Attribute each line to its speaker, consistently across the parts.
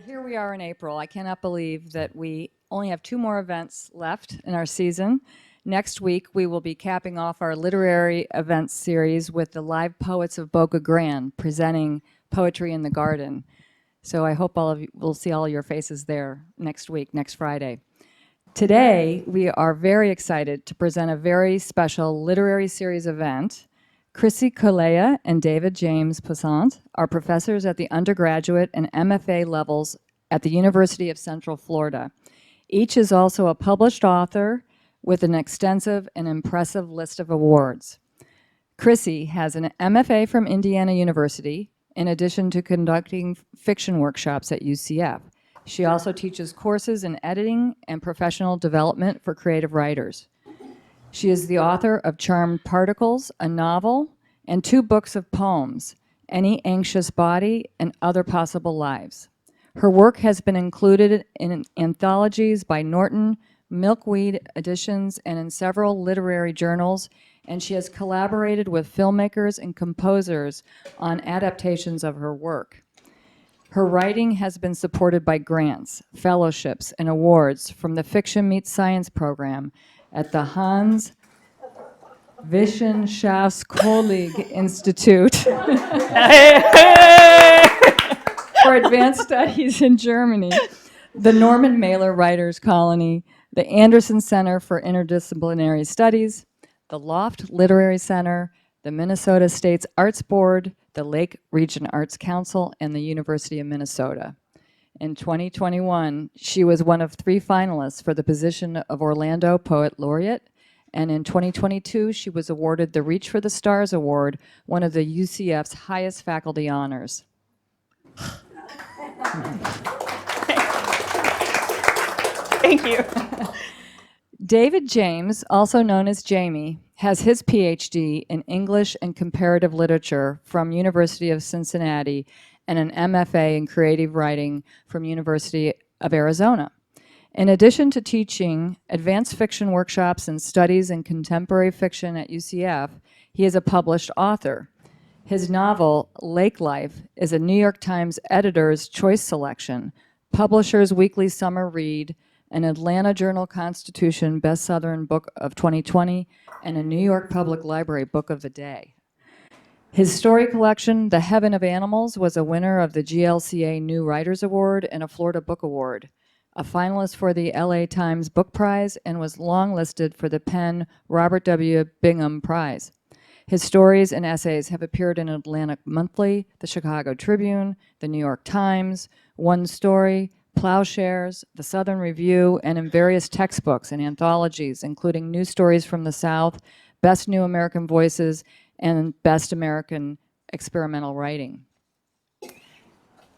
Speaker 1: Here we are in April. I cannot believe that we only have 2 more events left in our season. Next week, we will be capping off our literary events series with the Live Poets of Boca Grande presenting Poetry in the Garden. So I hope all of you will see all your faces there next week, next Friday. Today, we are very excited to present a very special literary series event. Chrissy Kolaya and David James Poissant are professors at the undergraduate and MFA levels at the University of Central Florida. Each is also a published author with an extensive and impressive list of awards. Chrissy has an MFA from Indiana University, in addition to conducting fiction workshops at UCF. She also teaches courses in editing and professional development for creative writers. She is the author of Charmed Particles, a novel, and 2 books of poems, Any Anxious Body and Other Possible Lives. Her work has been included in anthologies by Norton, Milkweed Editions, and in several literary journals, and she has collaborated with filmmakers and composers on adaptations of her work. Her writing has been supported by grants, fellowships, and awards from the Fiction Meets Science program at the Hans Wissenschaftskolleg Institute for Advanced Studies in Germany, the Norman Mailer Writers Colony, the Anderson Center for Interdisciplinary Studies, the Loft Literary Center, the Minnesota State's Arts Board, the Lake Region Arts Council, and the University of Minnesota. In 2021, she was one of 3 finalists for the position of Orlando Poet Laureate, and in 2022, she was awarded the Reach for the Stars Award, one of the UCF's highest faculty honors.
Speaker 2: Thank you.
Speaker 1: David James, also known as Jamie, has his PhD in English and Comparative Literature from University of Cincinnati and an MFA in Creative Writing from University of Arizona. In addition to teaching advanced fiction workshops and studies in contemporary fiction at UCF, he is a published author. His novel, Lake Life, is a New York Times Editor's Choice Selection, Publisher's Weekly Summer Read, an Atlanta Journal-Constitution Best Southern Book of 2020, and a New York Public Library Book of the Day. His story collection, The Heaven of Animals, was a winner of the GLCA New Writers Award and a Florida Book Award, a finalist for the LA Times Book Prize, and was longlisted for the Penn Robert W. Bingham Prize. His stories and essays have appeared in Atlantic Monthly, the Chicago Tribune, the New York Times, One Story, Plowshares, the Southern Review, and in various textbooks and anthologies, including New Stories from the South, Best New American Voices, and Best American Experimental Writing.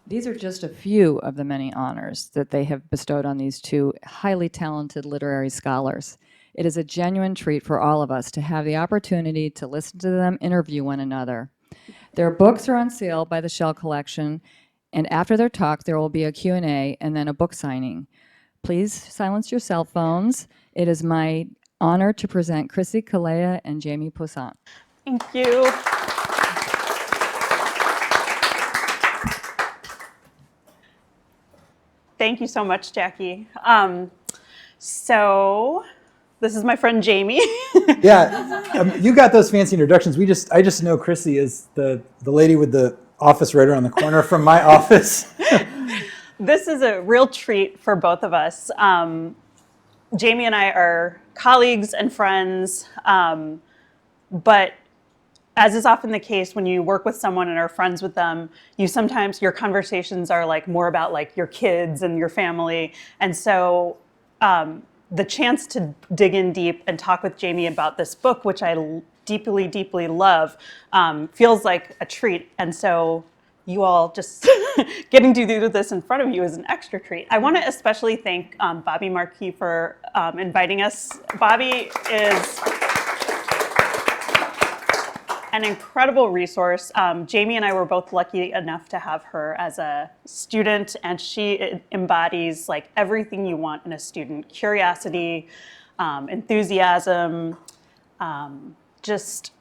Speaker 1: These are just a few of the many honors that they have bestowed on these 2 highly talented literary scholars. It is a genuine treat for all of us to have the opportunity to listen to them interview one another. Their books are on sale by the Shell Collection, and after their talk, there will be a Q&A and then a book signing. Please silence your cell phones. It is my honor to present Chrissy Kolaya and Jamie Poissant.
Speaker 2: Thank you. Thank you so much, Jackie. So this is my friend Jamie.
Speaker 3: Yeah, you got those fancy introductions. I just know Chrissy as the lady with the office right around the corner from my office.
Speaker 2: This is a real treat for both of us. Jamie and I are colleagues and friends, but as is often the case when you work with someone and are friends with them, sometimes your conversations are like more about like your kids and your family. And so the chance to dig in deep and talk with Jamie about this book, which I deeply, deeply love, feels like a treat. And so you all just getting to do this in front of you is an extra treat. I want to especially thank Bobby Marquis for inviting us. Bobby is an incredible resource. Jamie and I were both lucky enough to have her as a student, and she embodies like everything you want in a student: curiosity, enthusiasm, just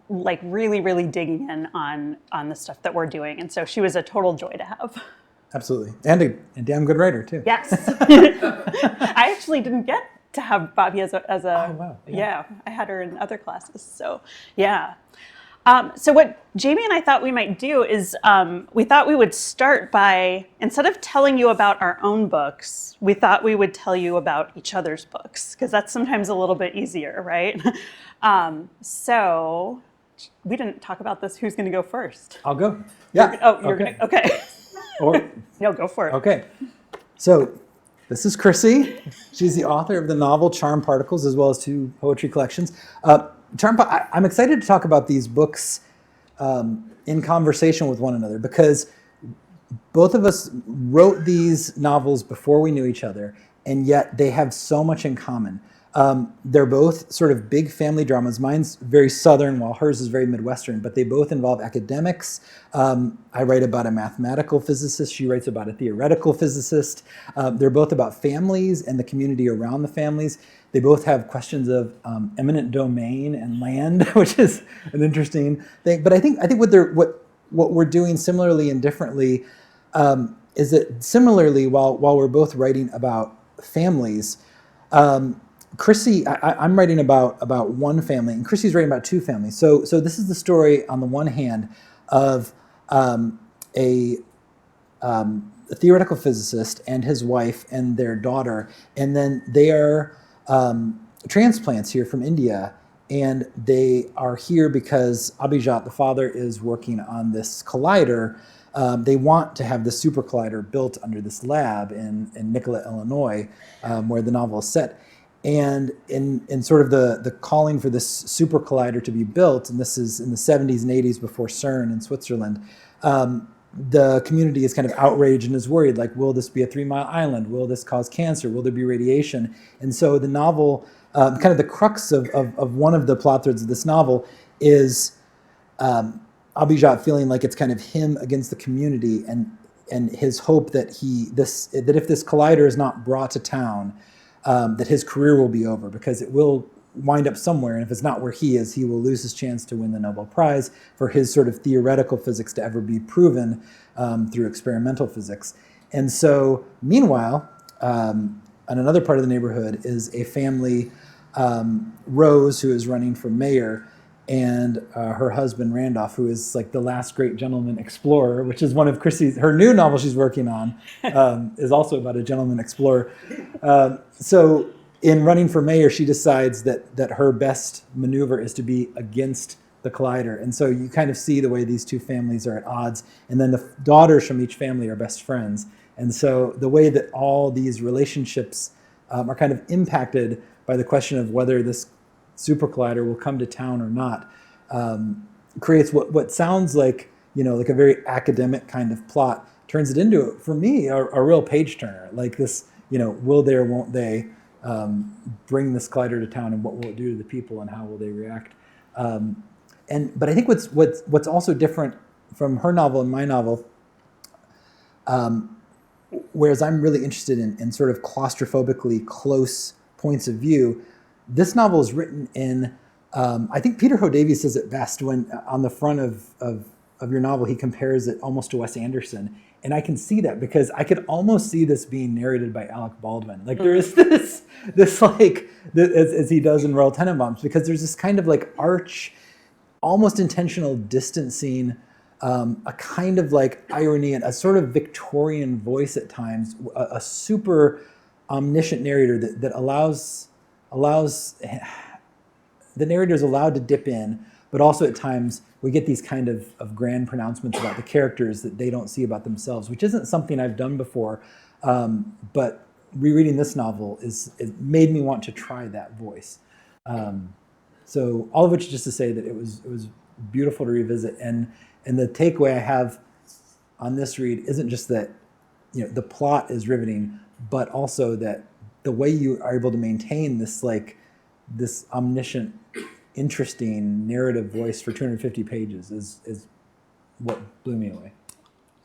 Speaker 2: like really, really digging in on the stuff that we're doing. And so she was a total joy to have.
Speaker 3: Absolutely. And a damn good writer, too.
Speaker 2: Yes. I actually didn't get to have Bobby as a
Speaker 3: Oh, wow.
Speaker 2: yeah, I had her in other classes. So, yeah. So what Jamie and I thought we might do is we thought we would start by, instead of telling you about our own books, we thought we would tell you about each other's books, because that's sometimes a little bit easier, right? So we didn't talk about this. Who's going to go first?
Speaker 3: I'll go. Yeah.
Speaker 2: You're
Speaker 3: okay.
Speaker 2: going to, okay.
Speaker 3: Or,
Speaker 2: No, go for it.
Speaker 3: okay. So this is Chrissy. She's the author of the novel Charm Particles, as well as 2 poetry collections. I'm excited to talk about these books in conversation with one another, because both of us wrote these novels before we knew each other, and yet they have so much in common. They're both sort of big family dramas. Mine's very Southern, while hers is very Midwestern, but they both involve academics. I write about a mathematical physicist. She writes about a theoretical physicist. They're both about families and the community around the families. They both have questions of eminent domain and land, which is an interesting thing. But I think what we're doing similarly and differently is that similarly, while we're both writing about families, Chrissy, I'm writing about one family, and Chrissy's writing about 2 families. So this is the story, on the one hand, of a theoretical physicist and his wife and their daughter, and then they are transplants here from India, and they are here because Abhijat, the father, is working on this collider. They want to have the super collider built under this lab in Nicollet, Illinois, where the novel is set. And in sort of the calling for this super collider to be built, and this is in the 70s and 80s before CERN in Switzerland, the community is kind of outraged and is worried, like, will this be a 3-mile island? Will this cause cancer? Will there be radiation? And so the novel, kind of the crux of one of the plot threads of this novel is Abhijat feeling like it's kind of him against the community, and his hope that that if this collider is not brought to town, that his career will be over, because it will wind up somewhere, and if it's not where he is, he will lose his chance to win the Nobel Prize for his sort of theoretical physics to ever be proven through experimental physics. And so, meanwhile, in another part of the neighborhood is a family, Rose, who is running for mayor, and her husband, Randolph, who is like the last great gentleman explorer, which is one of her new novel she's working on, is also about a gentleman explorer. So in running for mayor, she decides that her best maneuver is to be against the collider. And so you kind of see the way these 2 families are at odds. And then the daughters from each family are best friends. And so the way that all these relationships are kind of impacted by the question of whether this super collider will come to town or not, creates what sounds like, like a very academic kind of plot, turns it into, for me, a real page turner. Like this, will they or won't they bring this collider to town, and what will it do to the people, and how will they react? But I think what's also different from her novel and my novel, whereas I'm really interested in sort of claustrophobically close points of view, this novel is written in, I think Peter Ho-Davies says it best when on the front of your novel, he compares it almost to Wes Anderson. And I can see that, because I could almost see this being narrated by Alec Baldwin. Like there is this like, as he does in Royal Tenenbaums, because there's this kind of like arch, almost intentional distancing, a kind of like irony and a sort of Victorian voice at times, a super omniscient narrator that allows the narrator is allowed to dip in, but also at times we get these kind of grand pronouncements about the characters that they don't see about themselves, which isn't something I've done before. But rereading this novel it made me want to try that voice. So all of which just to say that it was beautiful to revisit, and the takeaway I have on this read isn't just that the plot is riveting, but also that the way you are able to maintain this omniscient, interesting narrative voice for 250 pages is what blew me away.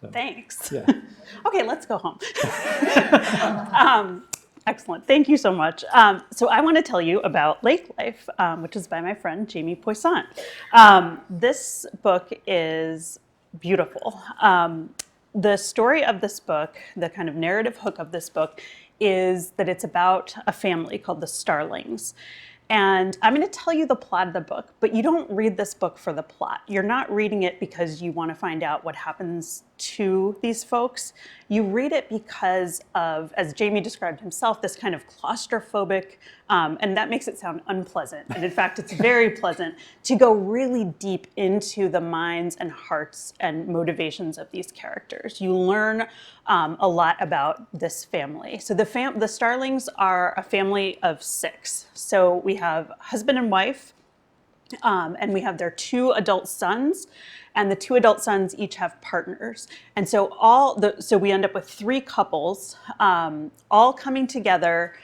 Speaker 3: So,
Speaker 2: thanks.
Speaker 3: Yeah.
Speaker 2: Okay, let's go home. Excellent. Thank you so much. So I want to tell you about Lake Life, which is by my friend Jamie Poissant. This book is beautiful. the story of this book, the kind of narrative hook of this book, is that it's about a family called the Starlings. And I'm going to tell you the plot of the book, but you don't read this book for the plot. You're not reading it because you want to find out what happens to these folks. You read it because of, as Jamie described himself, this kind of claustrophobic, and that makes it sound unpleasant. And in fact, it's very pleasant to go really deep into the minds and hearts and motivations of these characters. You learn a lot about this family. So the Starlings are a family of 6. So we have husband and wife, and we have their 2 adult sons, and the 2 adult sons each have partners. And so so we end up with 3 couples, all coming together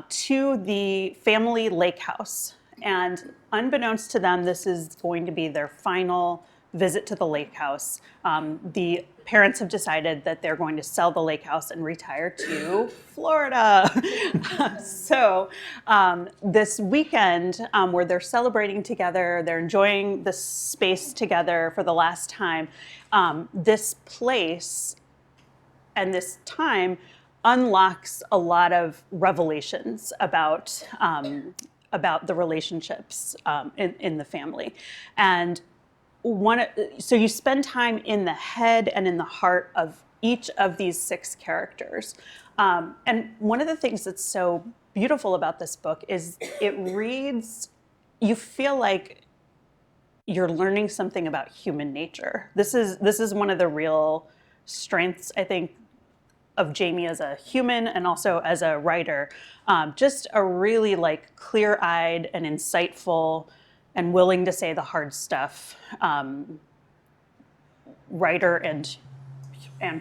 Speaker 2: to the family lake house. And unbeknownst to them, this is going to be their final visit to the lake house. The parents have decided that they're going to sell the lake house and retire to Florida. So this weekend where they're celebrating together, they're enjoying the space together for the last time, this place and this time unlocks a lot of revelations about the relationships in the family. And so you spend time in the head and in the heart of each of these 6 characters. And one of the things that's so beautiful about this book is it reads, you feel like you're learning something about human nature. This is one of the real strengths, I think, of Jamie as a human and also as a writer. Just a really like clear-eyed and insightful and willing to say the hard stuff writer and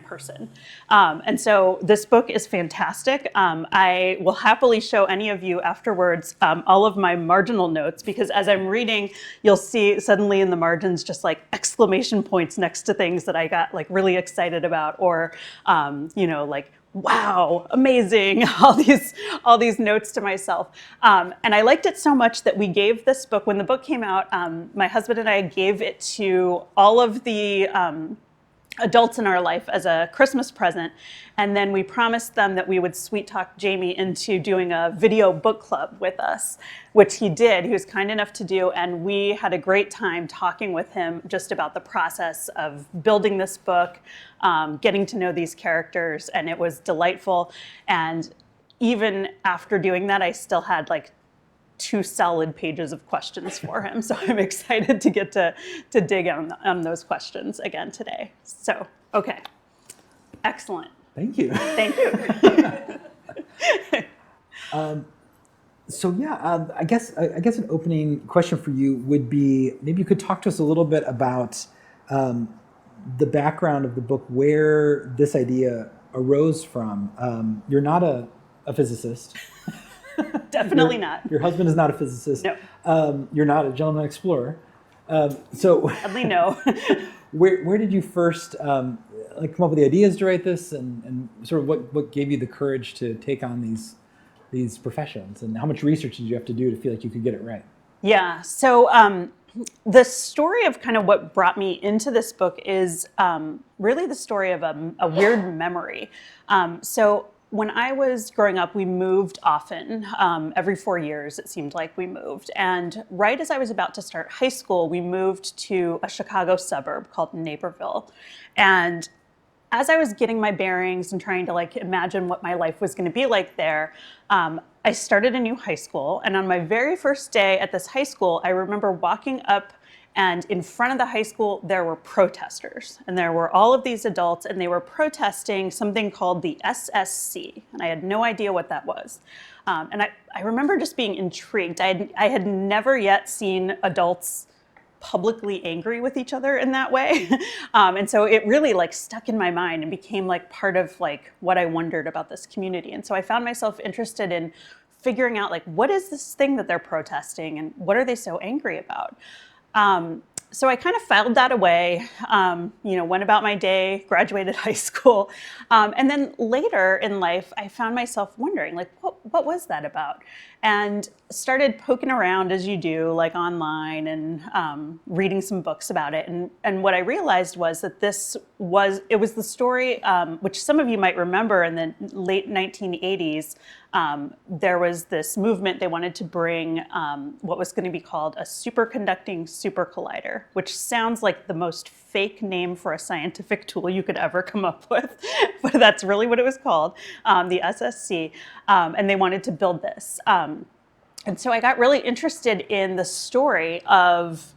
Speaker 2: person. And so this book is fantastic. I will happily show any of you afterwards all of my marginal notes, because as I'm reading, you'll see suddenly in the margins just like exclamation points next to things that I got like really excited about, or like, wow, amazing, all these notes to myself. And I liked it so much that we gave this book, when the book came out, my husband and I gave it to all of the adults in our life as a Christmas present. And then we promised them that we would sweet talk Jamie into doing a video book club with us, which he did. He was kind enough to do. And we had a great time talking with him just about the process of building this book, getting to know these characters. And it was delightful. And even after doing that, I still had like 2 solid pages of questions for him. So I'm excited to get to dig on those questions again today. So, okay. Excellent.
Speaker 3: Thank you.
Speaker 2: Thank you.
Speaker 3: I guess an opening question for you would be, maybe you could talk to us a little bit about the background of the book, where this idea arose from. You're not a physicist.
Speaker 2: Definitely not.
Speaker 3: Your husband is not a physicist.
Speaker 2: No.
Speaker 3: You're not a gentleman explorer. So
Speaker 2: Sadly, no.
Speaker 3: where did you first come up with the ideas to write this, and sort of what gave you the courage to take on these professions, and how much research did you have to do to feel like you could get it right?
Speaker 2: Yeah. So the story of kind of what brought me into this book is really the story of a weird memory. So when I was growing up, we moved often. Every 4 years, it seemed like we moved. And right as I was about to start high school, we moved to a Chicago suburb called Naperville. And as I was getting my bearings and trying to like imagine what my life was going to be like there, I started a new high school. And on my very first day at this high school, I remember walking up, and in front of the high school, there were protesters. And there were all of these adults, and they were protesting something called the SSC. And I had no idea what that was. And I remember just being intrigued. I had never yet seen adults publicly angry with each other in that way. And so it really like stuck in my mind and became like part of like what I wondered about this community. And so I found myself interested in figuring out like, what is this thing that they're protesting, and what are they so angry about? So I kind of filed that away, went about my day, graduated high school. And then later in life, I found myself wondering, like, what was that about? And started poking around as you do, like online, and reading some books about it. And what I realized was that it was the story, which some of you might remember in the late 1980s. There was this movement. They wanted to bring what was going to be called a superconducting super collider, which sounds like the most fake name for a scientific tool you could ever come up with, but that's really what it was called, the SSC, and they wanted to build this. And so I got really interested in the story of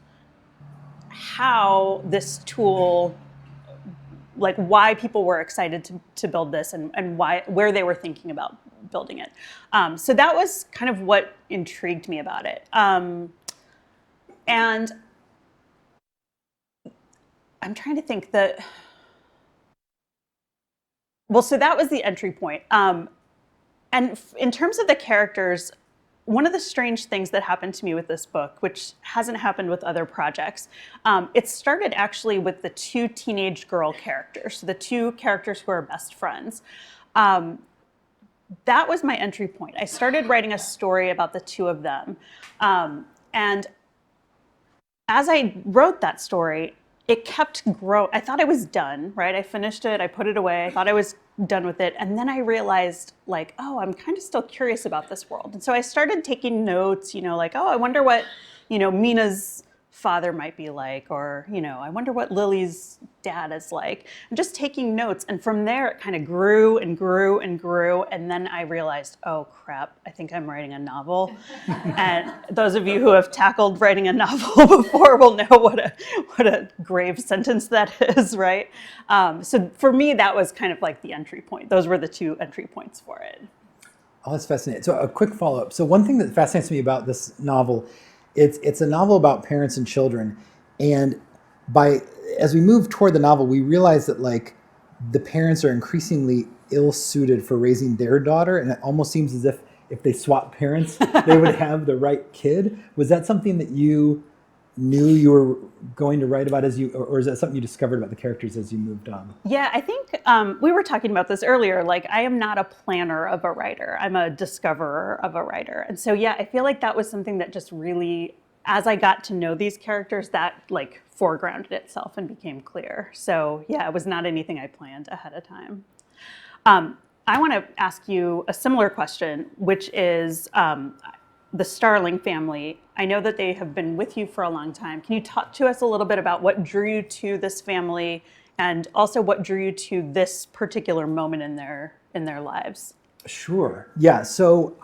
Speaker 2: how this tool, like why people were excited to build this, and where they were thinking about building it. So that was kind of what intrigued me about it. And I'm trying to think so that was the entry point. And in terms of the characters, one of the strange things that happened to me with this book, which hasn't happened with other projects, it started actually with the two teenage girl characters, so the two characters who are best friends. That was my entry point. I started writing a story about the two of them. And as I wrote that story, it kept growing. I thought I was done, right? I finished it, I put it away, I thought I was done with it. And then I realized, like, oh, I'm kind of still curious about this world. And so I started taking notes, like, oh, I wonder what, Mina's father might be like, or, I wonder what Lily's dad is like. I'm just taking notes. And from there, it kind of grew and grew and grew. And then I realized, oh, crap, I think I'm writing a novel. And those of you who have tackled writing a novel before will know what a grave sentence that is, right? So for me, that was kind of like the entry point. Those were the two entry points for it.
Speaker 3: Oh, that's fascinating. So a quick follow-up. So one thing that fascinates me about this novel, it's a novel about parents and children. And as we move toward the novel, we realize that like the parents are increasingly ill-suited for raising their daughter. And it almost seems as if they swap parents, they would have the right kid. Was that something that you knew you were going to write about or is that something you discovered about the characters as you moved on?
Speaker 2: Yeah, I think we were talking about this earlier. Like, I am not a planner of a writer. I'm a discoverer of a writer. And so, yeah, I feel like that was something that just really, as I got to know these characters, that like foregrounded itself and became clear. So yeah, it was not anything I planned ahead of time. I want to ask you a similar question, which is the Starling family. I know that they have been with you for a long time. Can you talk to us a little bit about what drew you to this family, and also what drew you to this particular moment in their lives?
Speaker 3: Sure. Yeah. So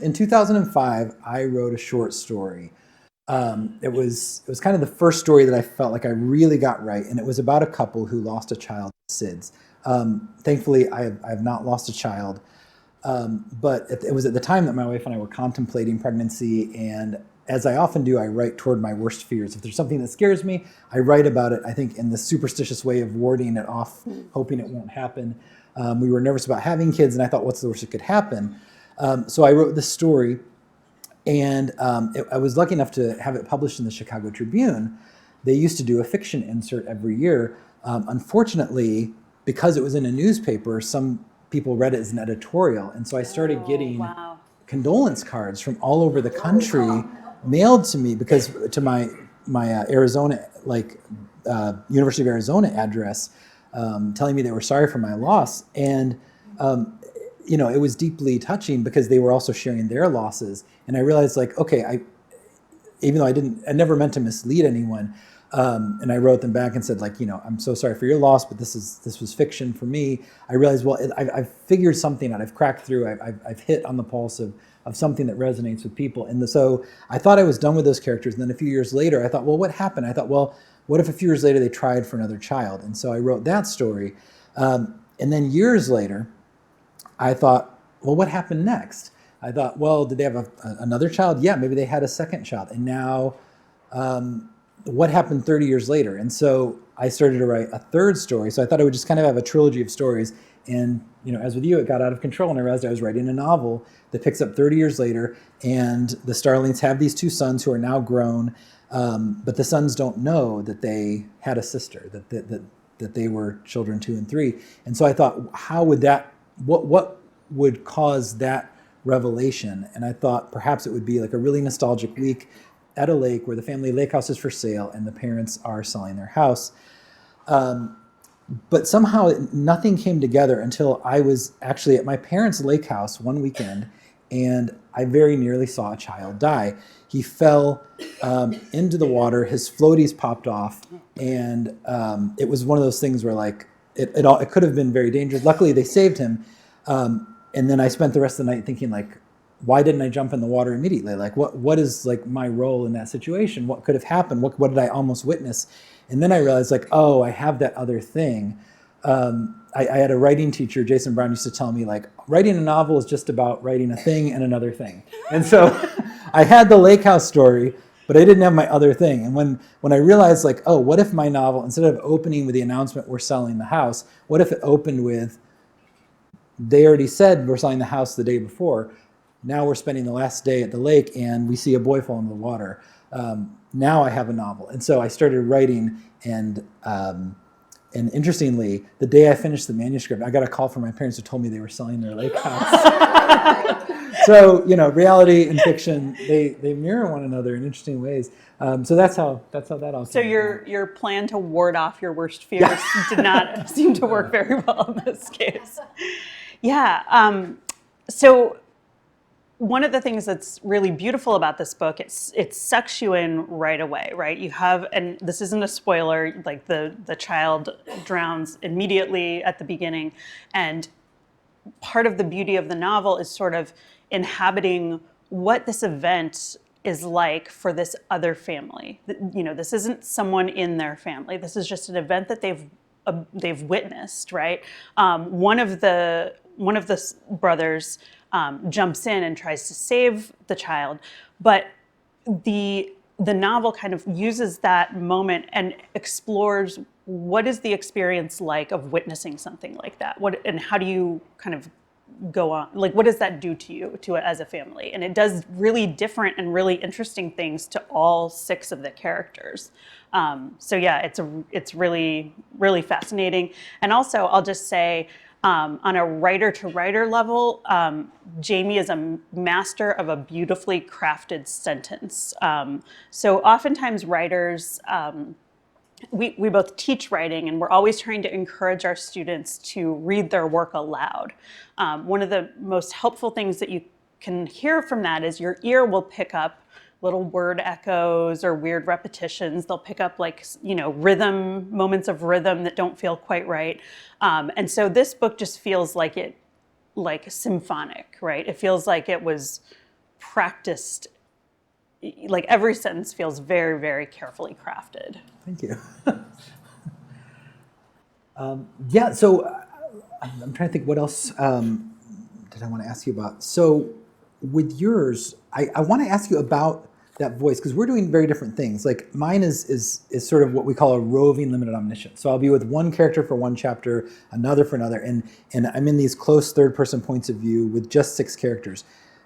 Speaker 3: in 2005, I wrote a short story. It was kind of the first story that I felt like I really got right, and it was about a couple who lost a child to SIDS. Thankfully, I have not lost a child. But it was at the time that my wife and I were contemplating pregnancy, and as I often do, I write toward my worst fears. If there's something that scares me, I write about it, I think, in the superstitious way of warding it off, hoping it won't happen. We were nervous about having kids, and I thought, what's the worst that could happen? So I wrote this story, and I was lucky enough to have it published in the Chicago Tribune. They used to do a fiction insert every year. Unfortunately, because it was in a newspaper, some people read it as an editorial, and so I started getting condolence cards from all over the country mailed to me, because to my Arizona, University of Arizona address, telling me they were sorry for my loss. And it was deeply touching because they were also sharing their losses. And I realized, like, okay, even though I never meant to mislead anyone, and I wrote them back and said, like, I'm so sorry for your loss, but this was fiction for me. I realized, well, I've figured something out. I've cracked through. I've hit on the pulse of something that resonates with people. And so I thought I was done with those characters. And then a few years later, I thought, well, what happened? I thought, well, what if a few years later they tried for another child? And so I wrote that story. And then years later, I thought, well, what happened next? I thought, well, did they have another child? Yeah, maybe they had a second child. And now what happened 30 years later? And so I started to write a third story. So I thought I would just kind of have a trilogy of stories. And, as with you, it got out of control, and I realized I was writing a novel that picks up 30 years later, and the Starlings have these two sons who are now grown, but the sons don't know that they had a sister, that they were children 2 and 3. And so I thought, how would that, what would cause that revelation? And I thought perhaps it would be like a really nostalgic week at a lake where the family lake house is for sale and the parents are selling their house. But somehow nothing came together until I was actually at my parents' lake house one weekend, and I very nearly saw a child die. He fell into the water, his floaties popped off, and it was one of those things where like it could have been very dangerous. Luckily they saved him. And then I spent the rest of the night thinking, like, why didn't I jump in the water immediately? Like, what is like my role in that situation? What could have happened? What did I almost witness? And then I realized, like, oh, I have that other thing. I had a writing teacher, Jason Brown, used to tell me, like, writing a novel is just about writing a thing and another thing. And so I had the lake house story, but I didn't have my other thing. And when I realized, like, oh, what if my novel, instead of opening with the announcement we're selling the house, what if it opened with, they already said we're selling the house the day before. Now we're spending the last day at the lake and we see a boy fall into the water. Now I have a novel. And so I started writing, and interestingly, the day I finished the manuscript, I got a call from my parents who told me they were selling their lake house. So, reality and fiction, they mirror one another in interesting ways. So that's how that all came.
Speaker 2: So your plan to ward off your worst fears did not seem to work very well in this case. Yeah. So one of the things that's really beautiful about this book, it sucks you in right away, right? You have, and this isn't a spoiler, like the child drowns immediately at the beginning. And part of the beauty of the novel is sort of inhabiting what this event is like for this other family. This isn't someone in their family. This is just an event that they've witnessed, right? One of the brothers jumps in and tries to save the child, but the novel kind of uses that moment and explores what is the experience like of witnessing something like that. And how do you kind of go on? Like, what does that do to you, as a family? And it does really different and really interesting things to all 6 of the characters. So yeah, it's really, really fascinating. And also, I'll just say, on a writer-to-writer level, Jamie is a master of a beautifully crafted sentence. So oftentimes writers, we both teach writing, and we're always trying to encourage our students to read their work aloud. One of the most helpful things that you can hear from that is your ear will pick up little word echoes or weird repetitions. They'll pick up moments of rhythm that don't feel quite right. And so this book just feels like symphonic, right? It feels like it was practiced. Like every sentence feels very, very carefully crafted.
Speaker 3: Thank you. Yeah, so I'm trying to think what else did I want to ask you about. So with yours, I want to ask you about that voice, because we're doing very different things. Like mine is sort of what we call a roving limited omniscience. So I'll be with one character for one chapter, another for another, and I'm in these close third-person points of view with just 6 characters.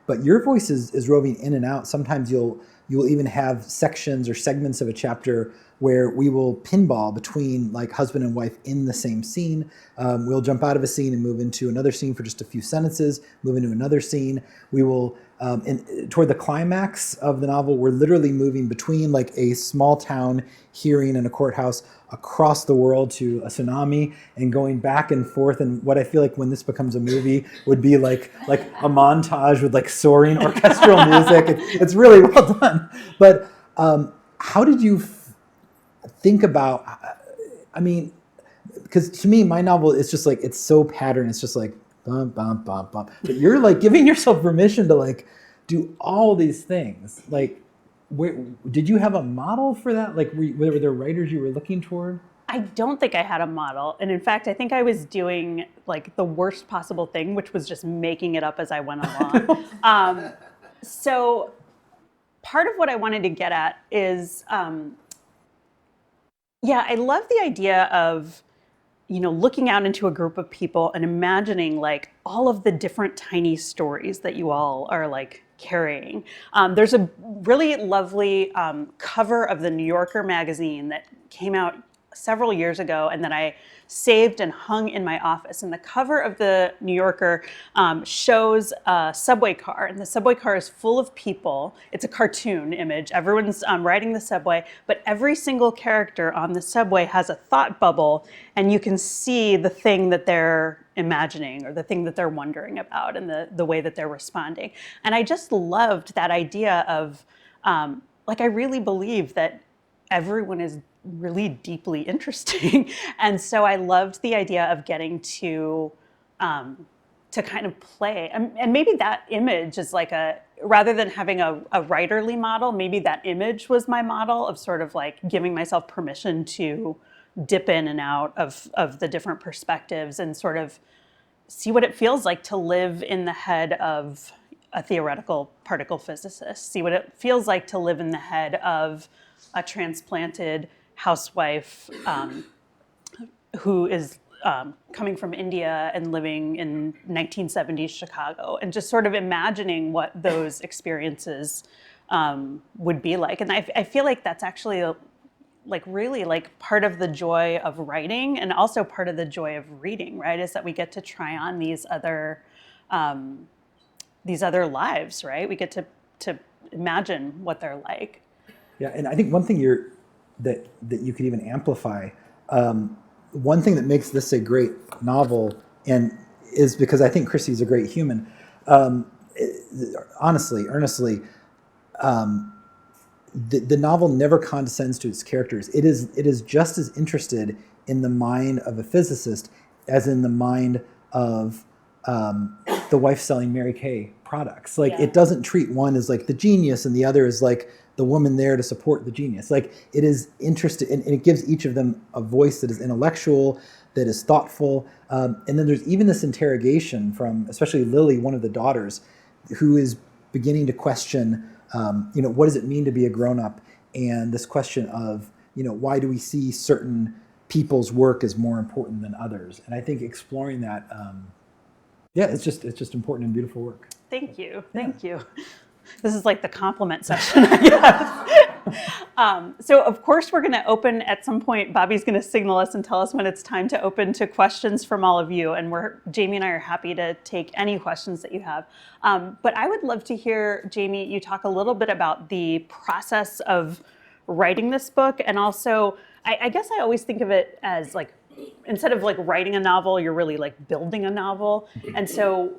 Speaker 3: But your voice is roving in and out. Sometimes you'll even have sections or segments of a chapter where we will pinball between like husband and wife in the same scene. We'll jump out of a scene and move into another scene for just a few sentences, move into another scene. We will, toward the climax of the novel, we're literally moving between like a small town hearing in a courthouse across the world to a tsunami and going back and forth. And what I feel like when this becomes a movie would be like a montage with like soaring orchestral music. It's really well done. But how did you think about, because to me, my novel is just like, it's so patterned. It's just like, bump, bump, bump, bump. But you're like giving yourself permission to like do all these things. Like, did you have a model for that? Like, were there writers you were looking toward?
Speaker 2: I don't think I had a model. And in fact, I think I was doing like the worst possible thing, which was just making it up as I went along. So part of what I wanted to get at is Yeah, I love the idea of, looking out into a group of people and imagining like all of the different tiny stories that you all are like carrying. There's a really lovely cover of the New Yorker magazine that came out several years ago and that I saved and hung in my office. And the cover of the New Yorker shows a subway car, and the subway car is full of people. It's a cartoon image. Everyone's riding the subway, but every single character on the subway has a thought bubble, and you can see the thing that they're imagining or the thing that they're wondering about and the way that they're responding. And I just loved that idea of, I really believe that everyone is really deeply interesting. And so I loved the idea of getting to kind of play. And maybe that image is like rather than having a writerly model, maybe that image was my model of sort of like giving myself permission to dip in and out of the different perspectives and sort of see what it feels like to live in the head of a theoretical particle physicist, see what it feels like to live in the head of a transplanted housewife who is coming from India and living in 1970s Chicago, and just sort of imagining what those experiences would be like. And I feel like that's actually really part of the joy of writing, and also part of the joy of reading, right? Is that we get to try on these other lives, right? We get to imagine what they're like.
Speaker 3: Yeah, and I think one thing that you could even amplify, one thing that makes this a great novel, and is because I think Chrissy's a great human. Honestly, earnestly, the novel never condescends to its characters. It is just as interested in the mind of a physicist as in the mind of the wife selling Mary Kay products. Like,
Speaker 2: Yeah.
Speaker 3: It doesn't treat one as like the genius and the other as like the woman there to support the genius. Like, it is interested, and it gives each of them a voice that is intellectual, that is thoughtful. And then there's even this interrogation from, especially Lily, one of the daughters, who is beginning to question, what does it mean to be a grown-up? And this question of, why do we see certain people's work as more important than others? And I think exploring that, it's just important and beautiful work.
Speaker 2: Thank you. Thank you. This is like the compliment section, I guess. So of course we're going to open at some point. Bobby's going to signal us and tell us when it's time to open to questions from all of you. And Jamie and I are happy to take any questions that you have. But I would love to hear, Jamie, you talk a little bit about the process of writing this book. And also, I guess I always think of it as like, instead of like writing a novel, you're really like building a novel. And so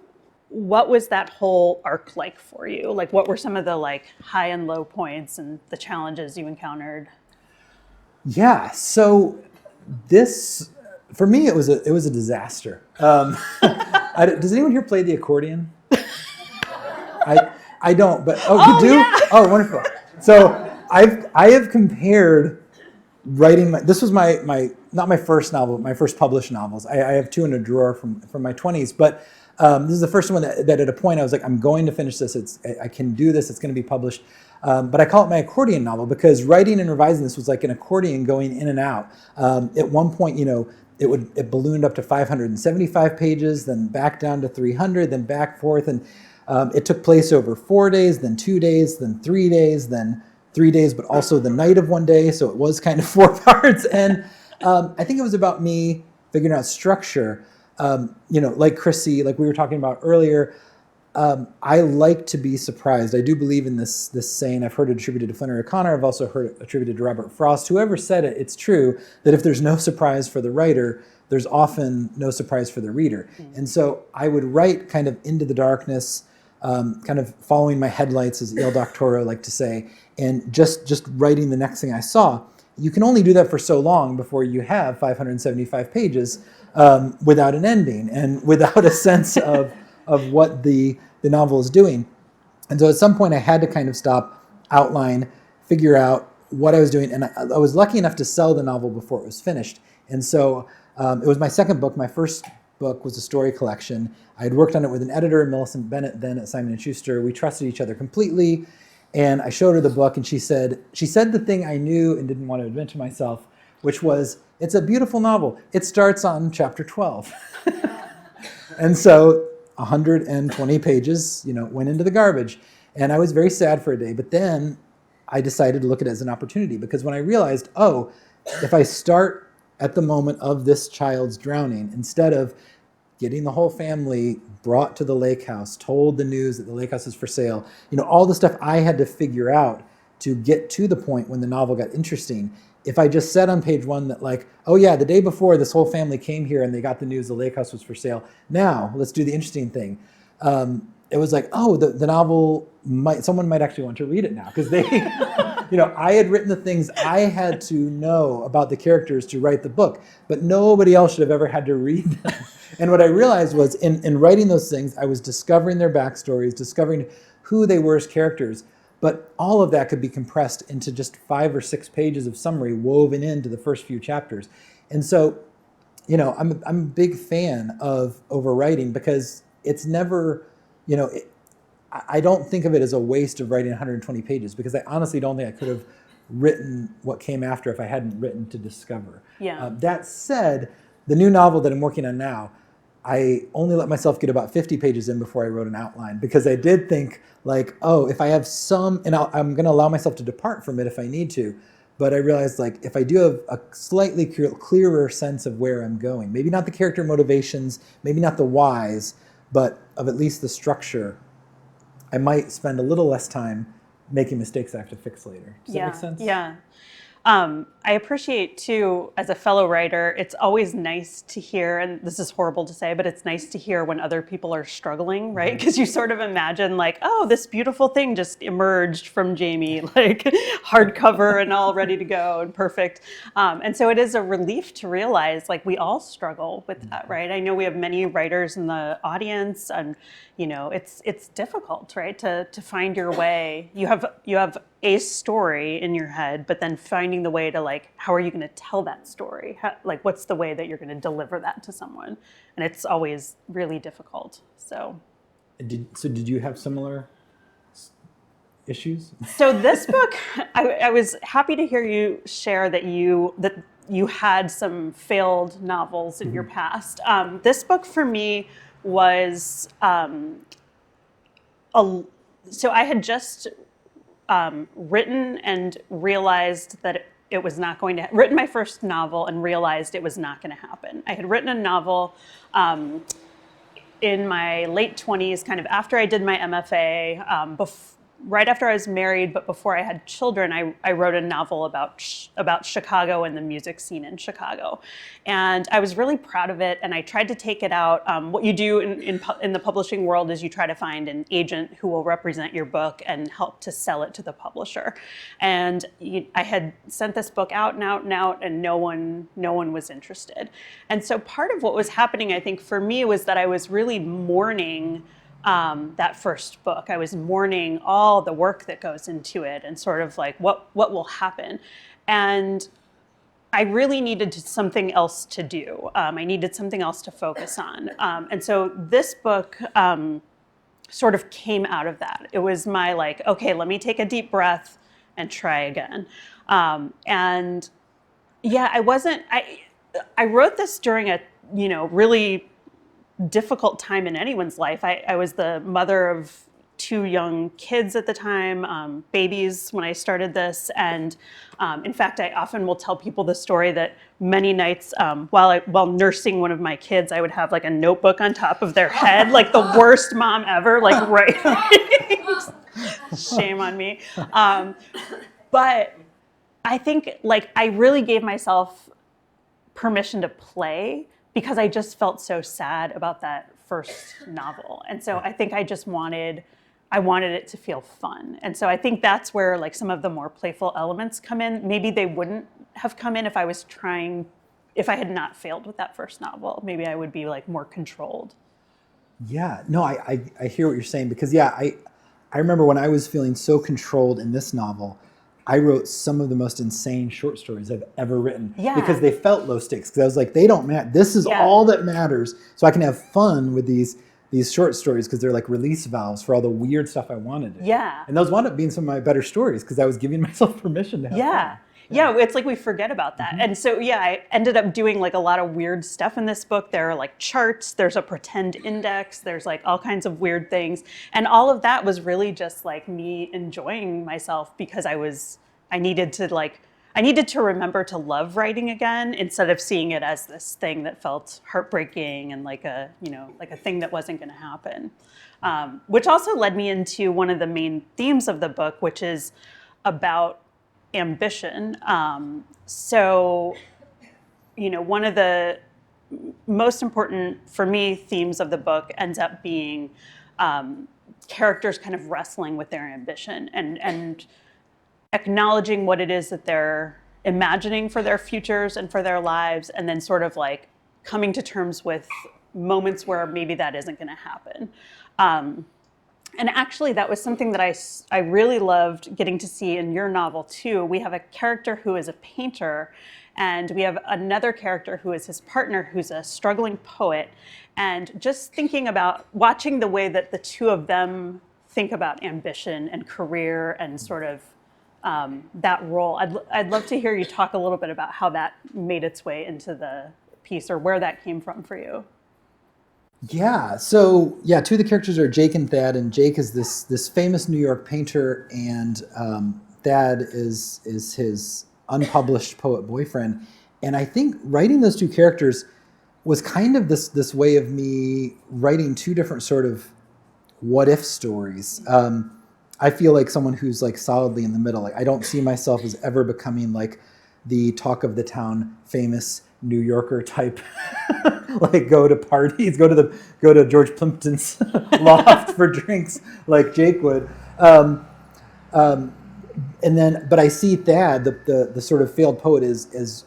Speaker 2: what was that whole arc like for you? Like, what were some of the like high and low points and the challenges you encountered?
Speaker 3: Yeah, so this, for me, it was a disaster. Does anyone here play the accordion? I don't, but you do?
Speaker 2: Yeah.
Speaker 3: Oh, wonderful. So I have compared writing this was my not my first novel, but my first published novels. I have two in a drawer from my 20s, but this is the first one that at a point I was like, I'm going to finish this. I can do this. It's going to be published. But I call it my accordion novel because writing and revising this was like an accordion going in and out. At one point, it ballooned up to 575 pages, then back down to 300, then back forth, and it took place over 4 days, then 2 days, then 3 days, then 3 days, but also the night of one day. So it was kind of 4 parts. And I think it was about me figuring out structure. Like Chrissy, like we were talking about earlier, I like to be surprised. I do believe in this saying. I've heard it attributed to Flannery O'Connor. I've also heard it attributed to Robert Frost. Whoever said it, it's true that if there's no surprise for the writer, there's often no surprise for the reader. Mm-hmm. And so I would write kind of into the darkness, kind of following my headlights, as Il Doctoro like to say, and just writing the next thing I saw. You can only do that for so long before you have 575 pages without an ending and without a sense of what the novel is doing. And so at some point I had to kind of stop, outline, figure out what I was doing. And I was lucky enough to sell the novel before it was finished. And so it was my second book. My first book was a story collection. I had worked on it with an editor, Millicent Bennett, then at Simon & Schuster. We trusted each other completely. And I showed her the book, and she said the thing I knew and didn't want to admit to myself, which was, it's a beautiful novel. It starts on chapter 12. And so 120 pages, went into the garbage. And I was very sad for a day. But then I decided to look at it as an opportunity, because when I realized, if I start at the moment of this child's drowning, instead of getting the whole family brought to the lake house, told the news that the lake house is for sale, all the stuff I had to figure out to get to the point when the novel got interesting. If I just said on page 1 that the day before this whole family came here and they got the news the lake house was for sale. Now let's do the interesting thing. It was the novel someone might actually want to read it now, because they, I had written the things I had to know about the characters to write the book, but nobody else should have ever had to read them. And what I realized was in writing those things, I was discovering their backstories, discovering who they were as characters, but all of that could be compressed into just 5 or 6 pages of summary woven into the first few chapters. And so, I'm a big fan of overwriting, because it's never, I don't think of it as a waste of writing 120 pages, because I honestly don't think I could have written what came after if I hadn't written to discover.
Speaker 2: Yeah.
Speaker 3: That said, the new novel that I'm working on now, I only let myself get about 50 pages in before I wrote an outline, because I did think if I have some, and I'm going to allow myself to depart from it if I need to, but I realized if I do have a slightly clearer sense of where I'm going, maybe not the character motivations, maybe not the whys, but of at least the structure, I might spend a little less time making mistakes I have to fix later. Does that make sense?
Speaker 2: Yeah. I appreciate too, as a fellow writer, it's always nice to hear, and this is horrible to say, but it's nice to hear when other people are struggling, right? Because you sort of imagine this beautiful thing just emerged from Jamie, hardcover and all ready to go and perfect. And so it is a relief to realize we all struggle with that, right? I know we have many writers in the audience, and it's difficult, right? To find your way. You have a story in your head, but then finding the way to how are you going to tell that story? What's the way that you're going to deliver that to someone? And it's always really difficult. So
Speaker 3: did you have similar issues?
Speaker 2: So this book, I was happy to hear you share that you had some failed novels in your past. This book for me was so I had just written and realized that it was not going to, written my first novel and realized it was not going to happen. I had written a novel in my late 20s, kind of after I did my MFA, right after I was married, but before I had children, I wrote a novel about Chicago and the music scene in Chicago. And I was really proud of it, and I tried to take it out. What you do in the publishing world is you try to find an agent who will represent your book and help to sell it to the publisher. And I had sent this book out and out and out, and no one was interested. And so part of what was happening, I think, for me was that I was really mourning that first book. I was mourning all the work that goes into it and sort of what will happen. And I really needed something else to do. I needed something else to focus on. And so this book sort of came out of that. It was my okay, let me take a deep breath and try again. And yeah, I wrote this during a, really difficult time in anyone's life. I was the mother of 2 young kids at the time, babies when I started this. And in fact, I often will tell people the story that many nights while nursing one of my kids, I would have a notebook on top of their head, the worst mom ever, right? Shame on me. But I think I really gave myself permission to play, because I just felt so sad about that first novel. And so I think I wanted it to feel fun. And so I think that's where some of the more playful elements come in. Maybe they wouldn't have come in if I had not failed with that first novel. Maybe I would be more controlled.
Speaker 3: Yeah, no, I hear what you're saying, because I remember when I was feeling so controlled in this novel, I wrote some of the most insane short stories I've ever written, because they felt low stakes. Because I was they don't matter. This is all that matters. So I can have fun with these short stories, because they're release valves for all the weird stuff I wanted to.
Speaker 2: Yeah.
Speaker 3: And those wound up being some of my better stories, because I was giving myself permission to have fun.
Speaker 2: Yeah, it's like we forget about that. And so, yeah, I ended up doing like a lot of weird stuff in this book. There are like charts, there's a pretend index, there's like all kinds of weird things. And all of that was really just like me enjoying myself because I needed to remember to love writing again instead of seeing it as this thing that felt heartbreaking and like a thing that wasn't going to happen. Which also led me into one of the main themes of the book, which is about ambition. So, one of the most important for me themes of the book ends up being characters kind of wrestling with their ambition and acknowledging what it is that they're imagining for their futures and for their lives, and then sort of like coming to terms with moments where maybe that isn't going to happen. And actually, that was something that I really loved getting to see in your novel, too. We have a character who is a painter, and we have another character who is his partner, who's a struggling poet. And just thinking about watching the way that the two of them think about ambition and career and sort of that role. I'd love to hear you talk a little bit about how that made its way into the piece or where that came from for you.
Speaker 3: Yeah. So yeah, two of the characters are Jake and Thad, and Jake is this famous New York painter, and Thad is his unpublished poet boyfriend. And I think writing those two characters was kind of this way of me writing two different sort of what if stories. I feel like someone who's like solidly in the middle. Like I don't see myself as ever becoming like the talk of the town, famous New Yorker type, like go to parties, go to George Plimpton's loft for drinks, like Jake would. But I see Thad, the sort of failed poet, is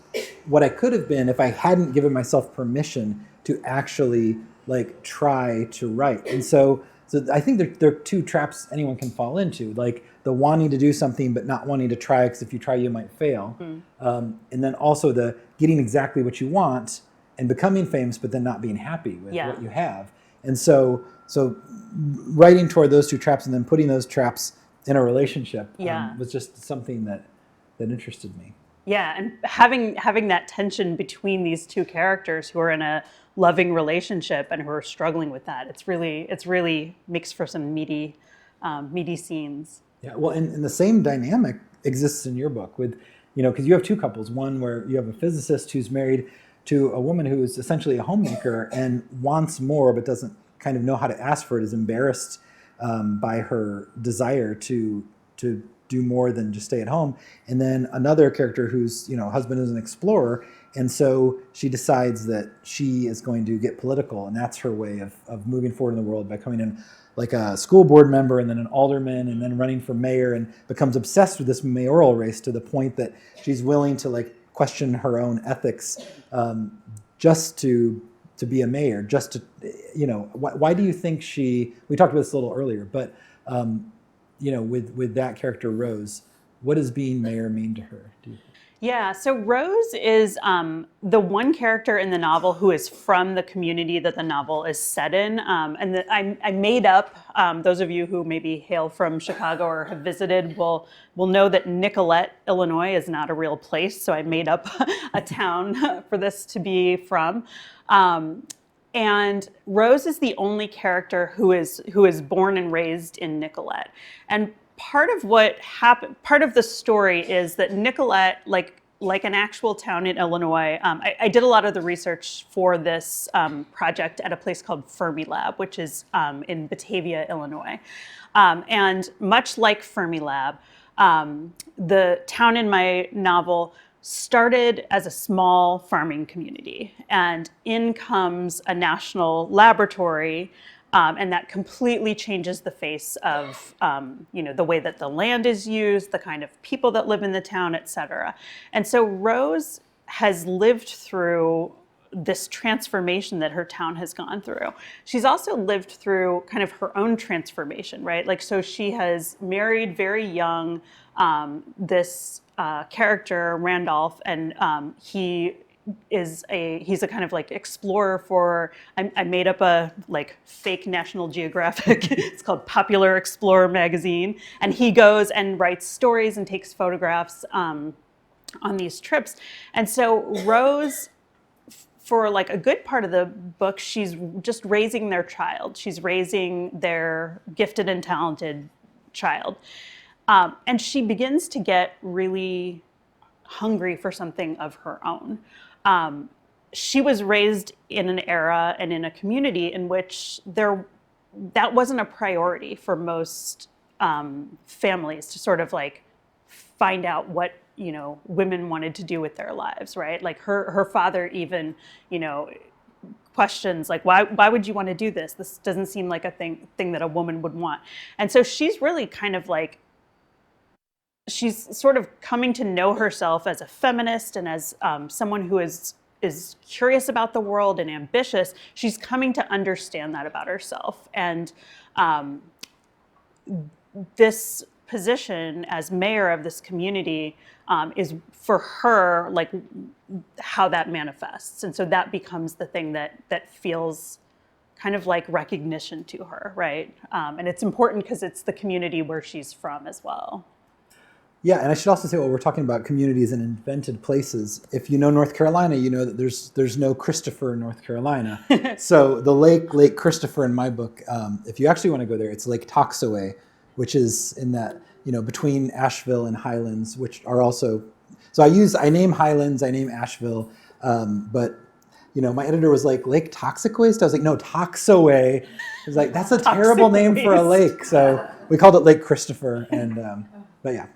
Speaker 3: what I could have been if I hadn't given myself permission to actually like try to write. And so I think there are two traps anyone can fall into, like the wanting to do something but not wanting to try because if you try you might fail, and then also the getting exactly what you want and becoming famous but then not being happy with what you have. And so writing toward those two traps and then putting those traps in a relationship was just something that interested me.
Speaker 2: Yeah, and having that tension between these two characters who are in a loving relationship and who are struggling with that, it's really makes for some meaty scenes.
Speaker 3: Yeah, well, and the same dynamic exists in your book with, because you have two couples. One where you have a physicist who's married to a woman who is essentially a homemaker and wants more but doesn't kind of know how to ask for it, is embarrassed by her desire to do more than just stay at home. And then another character whose husband is an explorer, and so she decides that she is going to get political, and that's her way of moving forward in the world by coming in like a school board member and then an alderman and then running for mayor, and becomes obsessed with this mayoral race to the point that she's willing to like question her own ethics just to be a mayor, just to, why do you think we talked about this a little earlier, but with that character Rose, what does being mayor mean to her, do you think?
Speaker 2: Yeah, so Rose is the one character in the novel who is from the community that the novel is set in. I made up, those of you who maybe hail from Chicago or have visited will know that Nicollet, Illinois is not a real place. So I made up a town for this to be from. And Rose is the only character who is born and raised in Nicollet. And part of what happened, part of the story is that Nicollet, like an actual town in Illinois, I did a lot of the research for this project at a place called Fermilab, which is in Batavia, Illinois. And much like Fermilab, the town in my novel started as a small farming community, and in comes a national laboratory, and that completely changes the face of the way that the land is used, the kind of people that live in the town, et cetera. And so Rose has lived through this transformation that her town has gone through. She's also lived through kind of her own transformation, right? Like, so she has married very young this character, Randolph, and he's a kind of like explorer for, I made up a like fake National Geographic, it's called Popular Explorer magazine, and he goes and writes stories and takes photographs on these trips. And so Rose, for like a good part of the book, she's just raising their child. She's raising their gifted and talented child. And she begins to get really hungry for something of her own. She was raised in an era and in a community in which that wasn't a priority for most families, to sort of like find out what women wanted to do with their lives, right? Like her father even questions like, why would you want to do this? This doesn't seem like a thing that a woman would want. And so she's really kind of like, she's sort of coming to know herself as a feminist and as someone who is curious about the world and ambitious. She's coming to understand that about herself. And this position as mayor of this community is for her like how that manifests. And so that becomes the thing that feels kind of like recognition to her, right? And it's important because it's the community where she's from as well.
Speaker 3: Yeah, and I should also say, while we're talking about communities and invented places, if you know North Carolina, you know that there's no Christopher in North Carolina. So the Lake Christopher in my book, if you actually want to go there, it's Lake Toxaway, which is in that, between Asheville and Highlands, which are also, so I name Highlands, I name Asheville, but my editor was like, Lake Toxic Waste? I was like, no, Toxaway. I was like, that's a terrible name for a lake. So we called it Lake Christopher, and but yeah.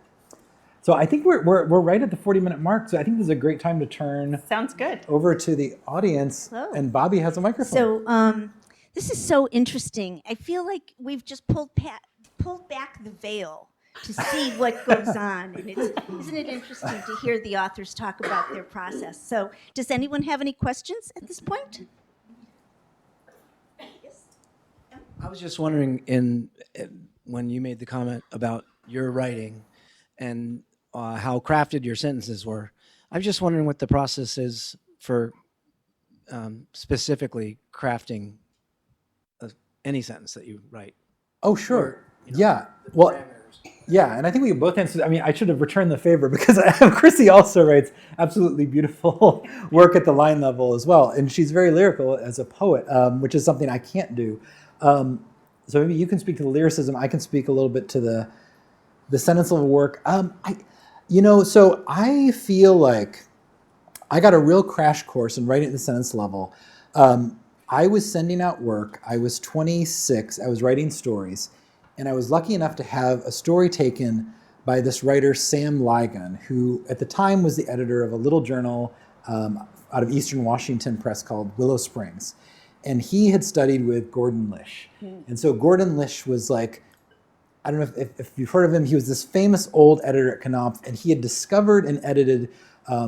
Speaker 3: So I think we're right at the 40-minute mark. So I think this is a great time to turn.
Speaker 2: Sounds good.
Speaker 3: Over to the audience.
Speaker 4: Hello.
Speaker 3: And Bobby has a microphone.
Speaker 4: So this is so interesting. I feel like we've just pulled back the veil to see what goes on. And isn't it interesting to hear the authors talk about their process? So does anyone have any questions at this point? Yes.
Speaker 5: I was just wondering, when you made the comment about your writing and how crafted your sentences were, I'm just wondering what the process is for specifically crafting any sentence that you write.
Speaker 3: Oh, sure. Yeah. Well, yeah. And I think we both answered. I mean, I should have returned the favor because Chrissy also writes absolutely beautiful work at the line level as well. And she's very lyrical as a poet, which is something I can't do. So maybe you can speak to the lyricism. I can speak a little bit to the sentence level work. So I feel like I got a real crash course in writing at the sentence level. I was sending out work. I was 26. I was writing stories. And I was lucky enough to have a story taken by this writer, Sam Ligon, who at the time was the editor of a little journal out of Eastern Washington Press called Willow Springs. And he had studied with Gordon Lish. And so Gordon Lish was like, I don't know if you've heard of him, he was this famous old editor at Knopf, and he had discovered and edited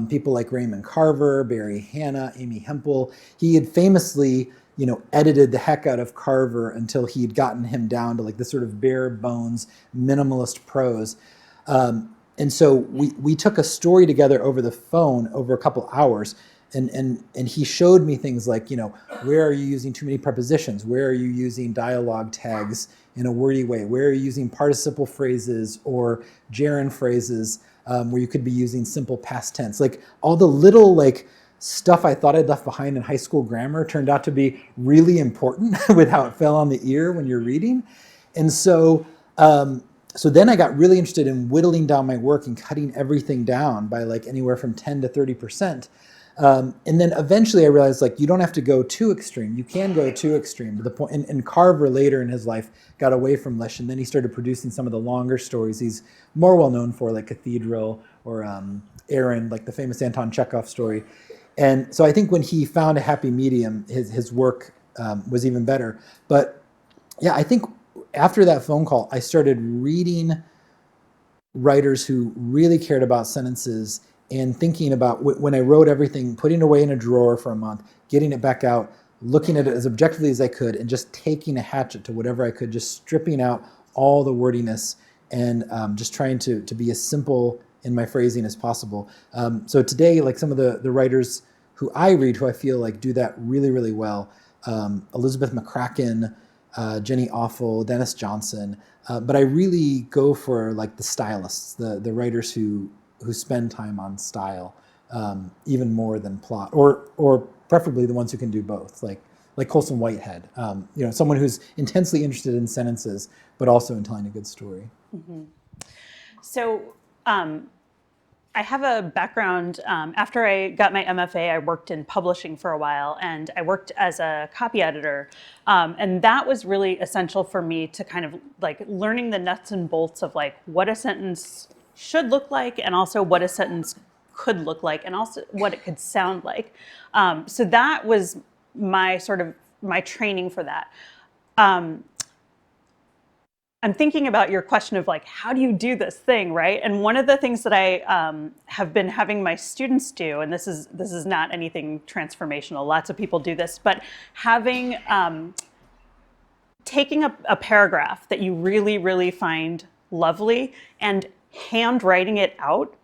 Speaker 3: people like Raymond Carver, Barry Hannah, Amy Hempel. He had famously, edited the heck out of Carver until he'd gotten him down to like this sort of bare bones minimalist prose. And so we took a story together over the phone over a couple hours, and he showed me things like, where are you using too many prepositions? Where are you using dialogue tags in a wordy way? Where are you using participle phrases or gerund phrases where you could be using simple past tense? Like all the little stuff I thought I'd left behind in high school grammar turned out to be really important with how it fell on the ear when you're reading. And so then I got really interested in whittling down my work and cutting everything down by anywhere from 10 to 30%. And then eventually I realized you don't have to go too extreme. You can go too extreme to the point. And Carver later in his life got away from Lish, and then he started producing some of the longer stories he's more well known for, like Cathedral or Aaron, like the famous Anton Chekhov story. And so I think when he found a happy medium, his work was even better. But yeah, I think after that phone call, I started reading writers who really cared about sentences and thinking about when I wrote everything, putting it away in a drawer for a month, getting it back out, looking at it as objectively as I could, and just taking a hatchet to whatever I could, just stripping out all the wordiness and just trying to be as simple in my phrasing as possible. So today, some of the writers who I read, who I feel do that really, really well, Elizabeth McCracken, Jenny Offel, Dennis Johnson, but I really go for the stylists, the writers who who spend time on style even more than plot, or preferably the ones who can do both, like Colson Whitehead, someone who's intensely interested in sentences, but also in telling a good story.
Speaker 2: So I have a background. After I got my MFA, I worked in publishing for a while, and I worked as a copy editor. And that was really essential for me to kind of like learning the nuts and bolts of like what a sentence should look like, and also what a sentence could look like, and also what it could sound like. So that was my training for that. I'm thinking about your question of like, how do you do this thing, right? And one of the things that I have been having my students do, and this is not anything transformational, lots of people do this, but having, taking a paragraph that you really, really find lovely and handwriting it out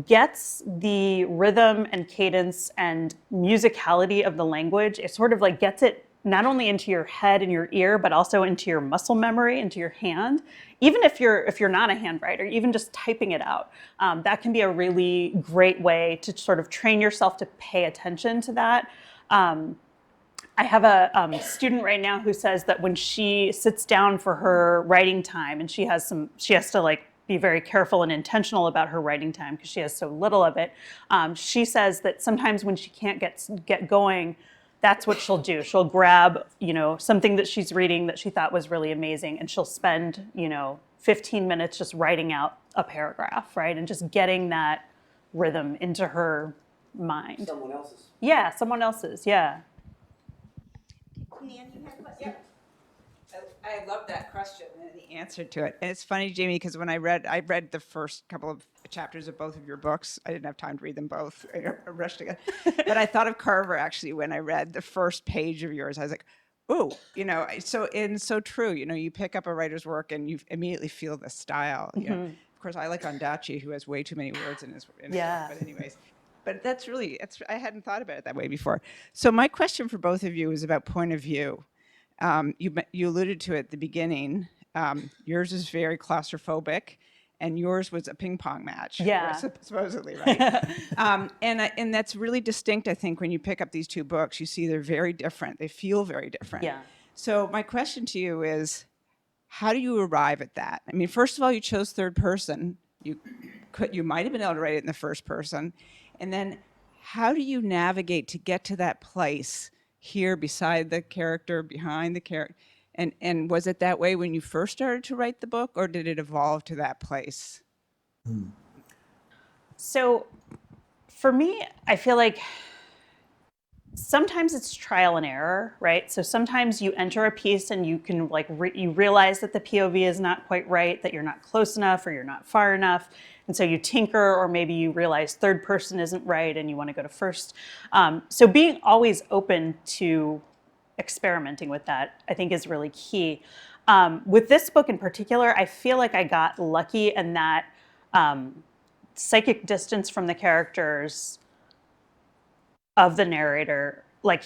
Speaker 2: gets the rhythm and cadence and musicality of the language. It sort of like gets it not only into your head and your ear, but also into your muscle memory, into your hand. Even if you're not a handwriter, even just typing it out, that can be a really great way to sort of train yourself to pay attention to that. I have a student right now who says that when she sits down for her writing time, and she has to like be very careful and intentional about her writing time because she has so little of it. She says that sometimes when she can't get going, that's what she'll do. She'll grab, something that she's reading that she thought was really amazing, and she'll spend, 15 minutes just writing out a paragraph, right? And just getting that rhythm into her mind.
Speaker 5: Someone else's.
Speaker 2: Yeah, someone else's, yeah.
Speaker 4: Nan, you had a question?
Speaker 6: I love that question and the answer to it. And it's funny, Jamie, because when I read the first couple of chapters of both of your books. I didn't have time to read them both. I rushed again. But I thought of Carver, actually, when I read the first page of yours. I was like, oh, so true. You pick up a writer's work and you immediately feel the style.
Speaker 2: Mm-hmm.
Speaker 6: Of course, I like Ondaatje, who has way too many words in his book. But anyways. But I hadn't thought about it that way before. So my question for both of you is about point of view. You alluded to it at the beginning. Yours is very claustrophobic, and yours was a ping pong match.
Speaker 2: Yeah.
Speaker 6: Supposedly, right? And that's really distinct, I think, when you pick up these two books. You see they're very different. They feel very different.
Speaker 2: Yeah.
Speaker 6: So my question to you is, how do you arrive at that? I mean, first of all, you chose third person. You might have been able to write it in the first person. And then how do you navigate to get to that place here beside the character, behind the character? And was it that way when you first started to write the book, or did it evolve to that place?
Speaker 2: So for me, I feel like sometimes it's trial and error, right? So sometimes you enter a piece and you can you realize that the POV is not quite right, that you're not close enough or you're not far enough. And so you tinker, or maybe you realize third person isn't right and you want to go to first. So being always open to experimenting with that, I think, is really key. With this book in particular, I feel like I got lucky in that psychic distance from the characters of the narrator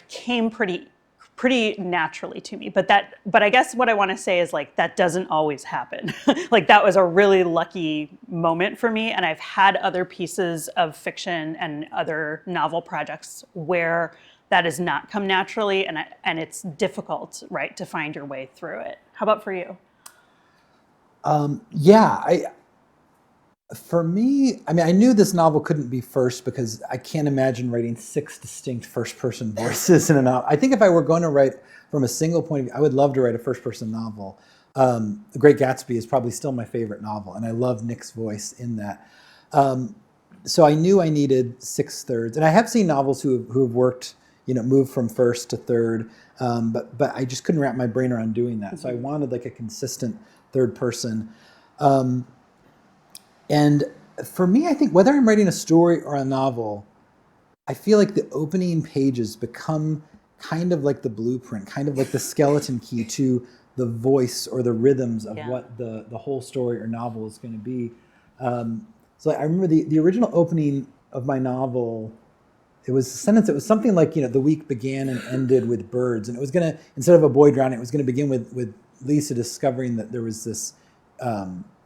Speaker 2: came pretty naturally to me. But I guess what I want to say is that doesn't always happen. That was a really lucky moment for me, and I've had other pieces of fiction and other novel projects where that has not come naturally, and it's difficult, right, to find your way through it. How about for you?
Speaker 3: For me, I knew this novel couldn't be first because I can't imagine writing 6 distinct first-person voices in a novel. I think if I were going to write from a single point of view, I would love to write a first-person novel. The Great Gatsby is probably still my favorite novel, and I love Nick's voice in that. So I knew I needed 6 thirds, and I have seen novels who have worked, move from first to third, but I just couldn't wrap my brain around doing that. So I wanted a consistent third person. And for me, I think whether I'm writing a story or a novel, I feel like the opening pages become kind of like the blueprint, kind of like the skeleton key to the voice or the rhythms of what the whole story or novel is going to be. So I remember the original opening of my novel, it was a sentence that was something like, the week began and ended with birds. And it was going to, instead of a boy drowning, it was going to begin with Lisa discovering that there was this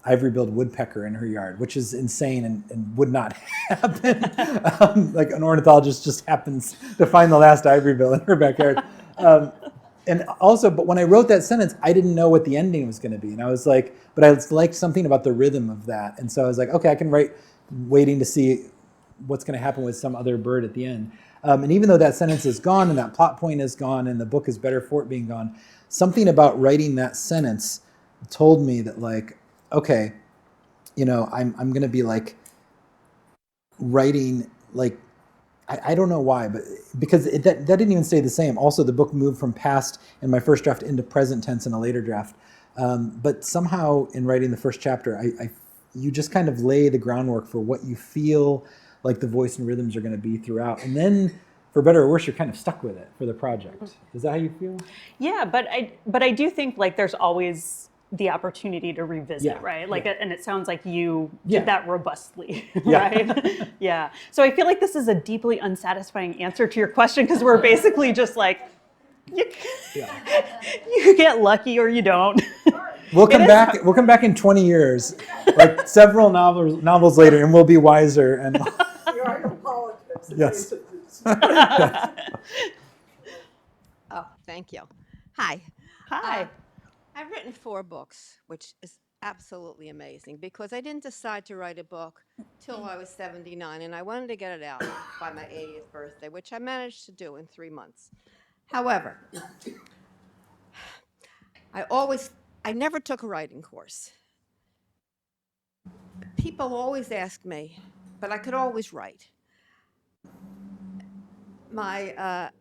Speaker 3: ivory-billed woodpecker in her yard, which is insane and would not happen. Like an ornithologist just happens to find the last ivory-bill in her backyard. And also, but when I wrote that sentence, I didn't know what the ending was going to be. And I was like, but I liked something about the rhythm of that. And so I was like, okay, I can write waiting to see what's going to happen with some other bird at the end. And even though that sentence is gone and that plot point is gone and the book is better for it being gone, something about writing that sentence told me that, like, okay, you know, I'm going to be like writing, like, I don't know why, but because that didn't even stay the same. Also, the book moved from past in my first draft into present tense in a later draft. But somehow in writing the first chapter, you just kind of lay the groundwork for what you feel like the voice and rhythms are going to be throughout. And then, for better or worse, you're kind of stuck with it for the project. Is that how you feel?
Speaker 2: Yeah, but I do think like there's always the opportunity to revisit,
Speaker 3: Yeah,
Speaker 2: right? Like,
Speaker 3: yeah.
Speaker 2: and it sounds like you
Speaker 3: Yeah.
Speaker 2: did that robustly,
Speaker 3: Yeah.
Speaker 2: right? Yeah. So I feel like this is a deeply unsatisfying answer to your question because we're basically just like, you get lucky or you don't.
Speaker 3: We'll come back. We'll come back in 20 years, like several novels later, and we'll be wiser. And
Speaker 7: You're right on politics.
Speaker 3: yes.
Speaker 7: Oh, thank you. Hi.
Speaker 2: Hi.
Speaker 7: I've written 4 books, which is absolutely amazing because I didn't decide to write a book till I was 79, and I wanted to get it out by my 80th birthday, which I managed to do in 3 months. However, I never took a writing course. People always ask me, but I could always write. I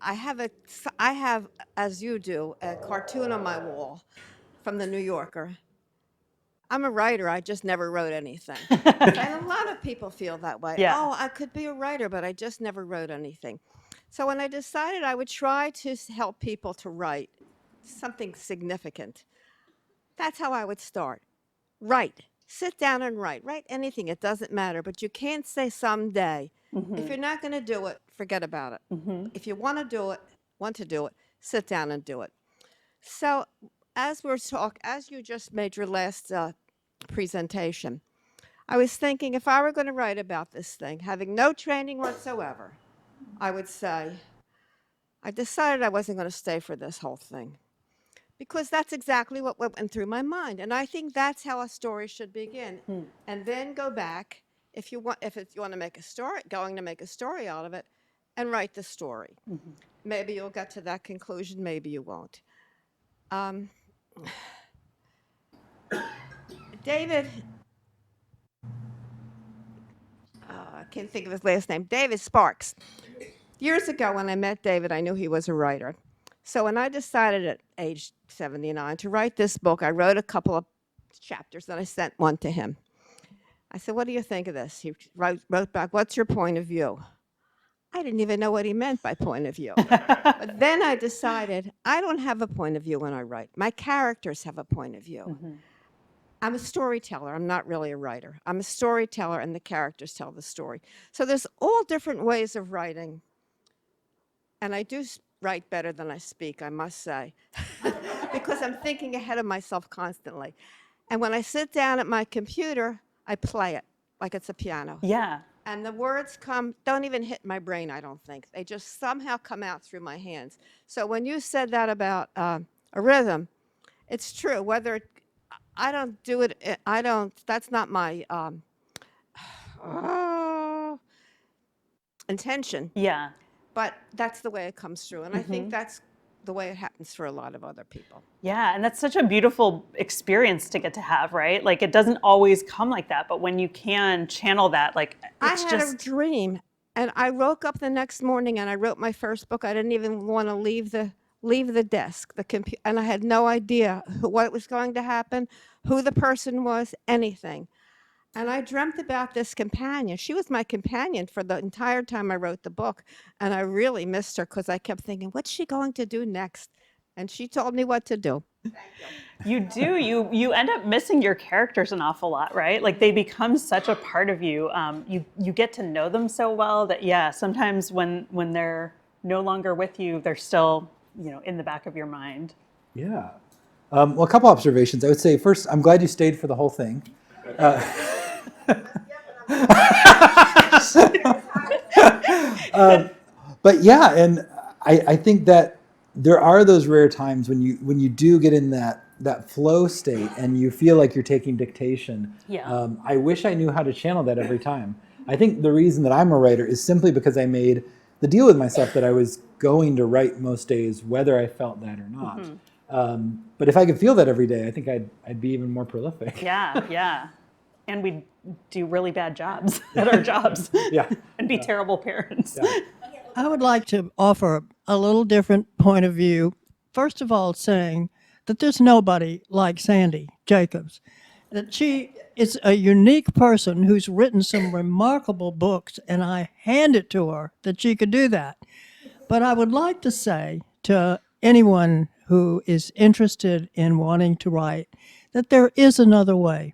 Speaker 7: have, as you do, a cartoon on my wall from the New Yorker. I'm a writer, I just never wrote anything. And a lot of people feel that way.
Speaker 2: Yeah.
Speaker 7: Oh, I could be a writer, but I just never wrote anything. So when I decided I would try to help people to write something significant, that's how I would start. Write. Sit down and write. Write anything. It doesn't matter. But you can't say someday. If you're not going to do it, forget about it. If you want to do it, sit down and do it. So as you just made your last presentation, I was thinking if I were going to write about this thing, having no training whatsoever, I would say, I decided I wasn't going to stay for this whole thing. Because that's exactly what went through my mind. And I think that's how a story should begin. And then go back, if you want to make a story out of it, and write the story. Maybe you'll get to that conclusion, maybe you won't. David, I can't think of his last name, David Sparks. Years ago when I met David, I knew he was a writer. So when I decided at age 79 to write this book, I wrote a couple of chapters and I sent one to him. I said, what do you think of this? He wrote back, what's your point of view? I didn't even know what he meant by point of view. But then I decided I don't have a point of view when I write. My characters have a point of view. I'm a storyteller. I'm not really a writer. I'm a storyteller and the characters tell the story. So there's all different ways of writing. And I do write better than I speak, I must say, because I'm thinking ahead of myself constantly. And when I sit down at my computer, I play it like it's a piano.
Speaker 2: Yeah.
Speaker 7: And the words don't even hit my brain, I don't think. They just somehow come out through my hands. So when you said that about a rhythm, it's true. I don't do it, that's not my intention.
Speaker 2: Yeah.
Speaker 7: But that's the way it comes through. And I think that's the way it happens for a lot of other people.
Speaker 2: Yeah, and that's such a beautiful experience to get to have, right? Like it doesn't always come like that, but when you can channel that, like it's
Speaker 7: I had a dream, and I woke up the next morning and I wrote my first book. I didn't even want to leave the desk, the computer, and I had no idea what was going to happen, who the person was, anything. And I dreamt about this companion. She was my companion for the entire time I wrote the book. And I really missed her because I kept thinking, what's she going to do next? And she told me what to do.
Speaker 2: You do. You end up missing your characters an awful lot, right? Like they become such a part of you. You get to know them so well that, yeah, sometimes when they're no longer with you, they're still, in the back of your mind.
Speaker 3: Yeah. Well, a couple observations. I would say first, I'm glad you stayed for the whole thing. But yeah, and I think that there are those rare times when you do get in that flow state and you feel like you're taking dictation.
Speaker 2: Yeah.
Speaker 3: I wish I knew how to channel that every time. I think the reason that I'm a writer is simply because I made the deal with myself that I was going to write most days, whether I felt that or not. But if I could feel that every day, I think I'd be even more prolific.
Speaker 2: Yeah, yeah. And we do really bad jobs at our jobs.
Speaker 3: Yeah.
Speaker 2: And be terrible parents.
Speaker 3: Yeah.
Speaker 8: I would like to offer a little different point of view. First of all, saying that there's nobody like Sandy Jacobs, that she is a unique person who's written some remarkable books, and I hand it to her that she could do that. But I would like to say to anyone who is interested in wanting to write that there is another way,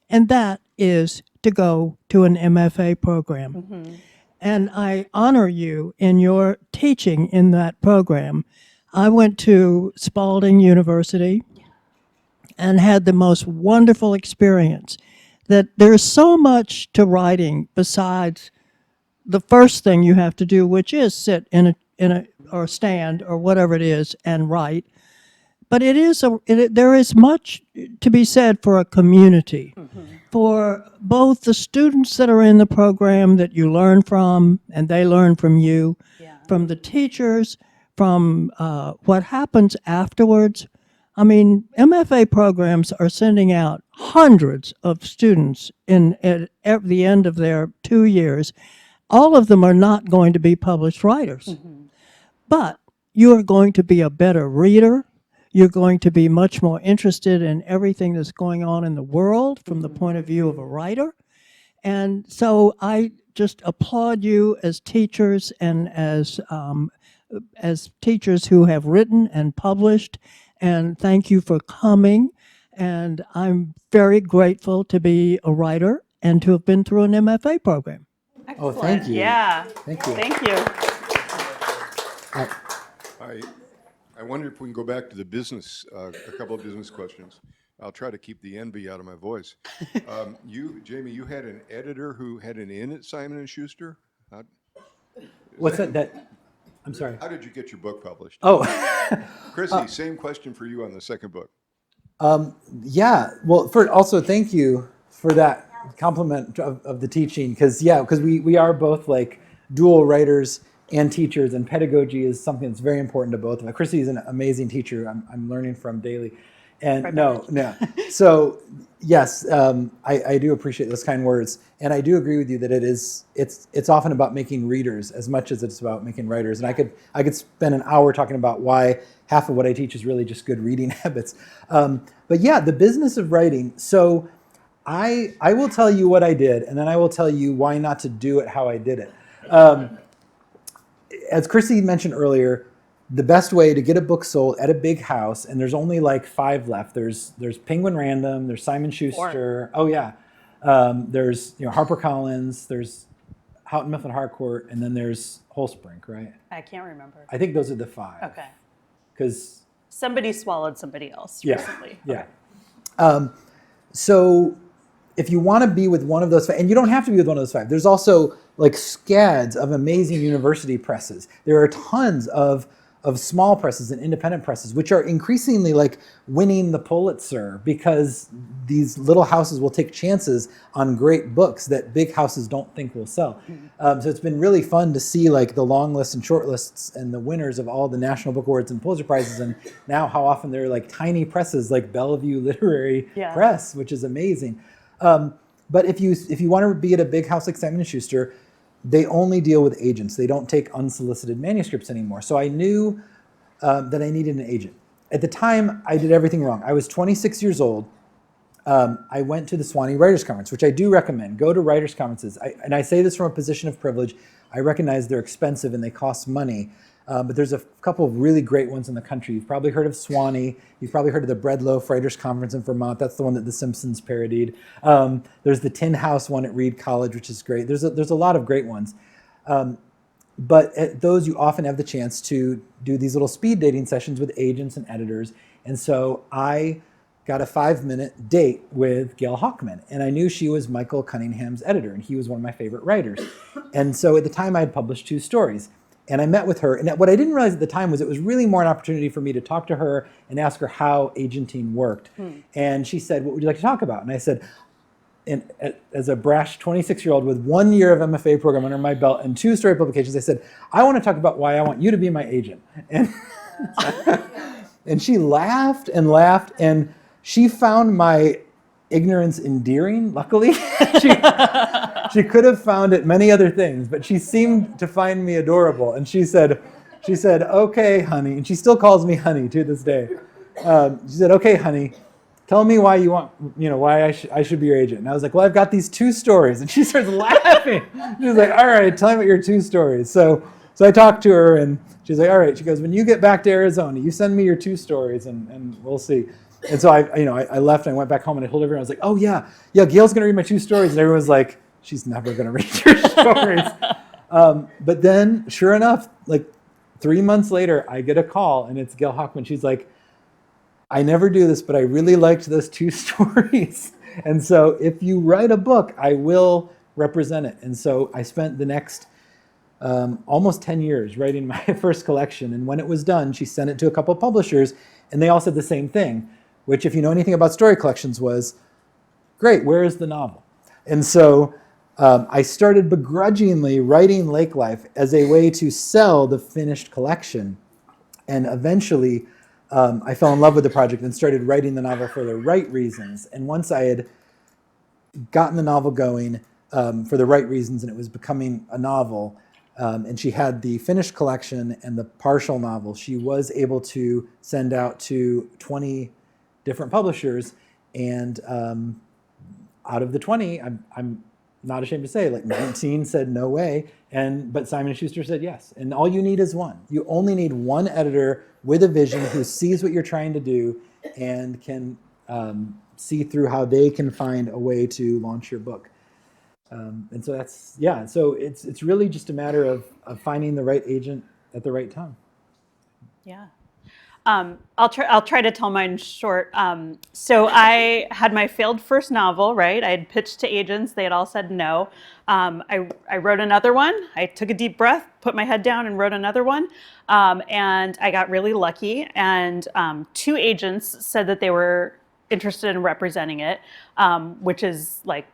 Speaker 8: and that is to go to an MFA program. And I honor you in your teaching in that program. I went to Spalding University and had the most wonderful experience. That there's so much to writing besides the first thing you have to do, which is sit in a or stand or whatever it is and write. But there is much to be said for a community, for both the students that are in the program that you learn from and they learn from you, from the teachers, from what happens afterwards. I mean, MFA programs are sending out hundreds of students at the end of their 2 years. All of them are not going to be published writers, but you are going to be a better reader. You're going to be much more interested in everything that's going on in the world from the point of view of a writer. And so I just applaud you as teachers and as teachers who have written and published, and thank you for coming. And I'm very grateful to be a writer and to have been through an MFA program.
Speaker 3: Oh, thank you.
Speaker 2: Yeah.
Speaker 3: Thank you.
Speaker 2: Thank you.
Speaker 9: I wonder if we can go back to the business, a couple of business questions. I'll try to keep the envy out of my voice. Jamie, you had an editor who had an in at Simon & Schuster?
Speaker 3: What's that? I'm sorry.
Speaker 9: How did you get your book published?
Speaker 3: Oh,
Speaker 9: Chrissy, same question for you on the second book.
Speaker 3: yeah. Well, also thank you for that compliment of the teaching, because we are both like dual writers and teachers, and pedagogy is something that's very important to both of us. Chrissy is an amazing teacher I'm learning from daily. And no. So yes, I do appreciate those kind words. And I do agree with you that it's often about making readers as much as it's about making writers. And I could spend an hour talking about why half of what I teach is really just good reading habits. But yeah, the business of writing. So I will tell you what I did, and then I will tell you why not to do it how I did it. As Chrissy mentioned earlier, the best way to get a book sold at a big house, and there's only like 5 left. There's Penguin Random, there's Simon Schuster. Oh yeah, there's HarperCollins, there's Houghton Mifflin Harcourt, and then there's Holsbrink, right?
Speaker 2: I can't remember.
Speaker 3: I think those are the 5.
Speaker 2: Okay.
Speaker 3: Because
Speaker 2: somebody swallowed somebody else recently.
Speaker 3: Yeah. Okay. So if you want to be with one of those 5, and you don't have to be with one of those 5, there's also like scads of amazing university presses. There are tons of small presses and independent presses, which are increasingly like winning the Pulitzer, because these little houses will take chances on great books that big houses don't think will sell. So it's been really fun to see like the long lists and short lists and the winners of all the National Book Awards and Pulitzer Prizes, and now how often they're like tiny presses like Bellevue Literary Press, which is amazing. But if you want to be at a big house like Simon & Schuster, they only deal with agents. They don't take unsolicited manuscripts anymore. So I knew that I needed an agent. At the time, I did everything wrong. I was 26 years old. I went to the Swanee Writers Conference, which I do recommend. Go to writers' conferences. And I say this from a position of privilege. I recognize they're expensive and they cost money. But there's a couple of really great ones in the country. You've probably heard of Swanee. You've probably heard of the Bread Loaf Writers Conference in Vermont. That's the one that The Simpsons parodied. There's the Tin House one at Reed College, which is great. There's a lot of great ones. But at those, you often have the chance to do these little speed dating sessions with agents and editors. And so I got a 5-minute date with Gail Hockman. And I knew she was Michael Cunningham's editor, and he was one of my favorite writers. And so at the time, I had published 2 stories. And I met with her. And what I didn't realize at the time was it was really more an opportunity for me to talk to her and ask her how agenting worked. And she said, "What would you like to talk about?" And I said, as a brash 26-year-old with 1 year of MFA program under my belt and 2 story publications, I said, "I want to talk about why I want you to be my agent." And, and she laughed and laughed, and she found my ignorance endearing, luckily. She could have found it many other things, but she seemed to find me adorable. And she said, "Okay, honey," and she still calls me honey to this day. She said, "Okay, honey, tell me why you want, why I should be your agent." And I was like, "Well, I've got these 2 stories." And she starts laughing. She was like, "All right, tell me about your 2 stories. So I talked to her, and she's like, "All right." She goes, "When you get back to Arizona, you send me your 2 stories, and we'll see." And so I left and I went back home and I told everyone, I was like, "Oh yeah, Gail's gonna read my 2 stories." And everyone was like, "She's never gonna read your stories." But then, sure enough, like 3 months later, I get a call, and it's Gail Hockman. She's like, "I never do this, but I really liked those 2 stories. And so if you write a book, I will represent it." And so I spent the next almost 10 years writing my first collection. And when it was done, she sent it to a couple of publishers, and they all said the same thing, which, if you know anything about story collections, was, "Great, where is the novel?" And so I started begrudgingly writing Lake Life as a way to sell the finished collection. And eventually, I fell in love with the project and started writing the novel for the right reasons. And once I had gotten the novel going for the right reasons, and it was becoming a novel, and she had the finished collection and the partial novel, she was able to send out to 20 different publishers. And out of the 20, I'm not ashamed to say, like 19 said no way, but Simon & Schuster said yes. And all you need is one. You only need one editor with a vision who sees what you're trying to do and can see through how they can find a way to launch your book. And so so it's really just a matter of finding the right agent at the right time.
Speaker 2: Yeah. I'll try to tell mine short. So I had my failed first novel, right? I had pitched to agents. They had all said no. I wrote another one. I took a deep breath, put my head down, and wrote another one. And I got really lucky. And 2 agents said that they were interested in representing it, which is like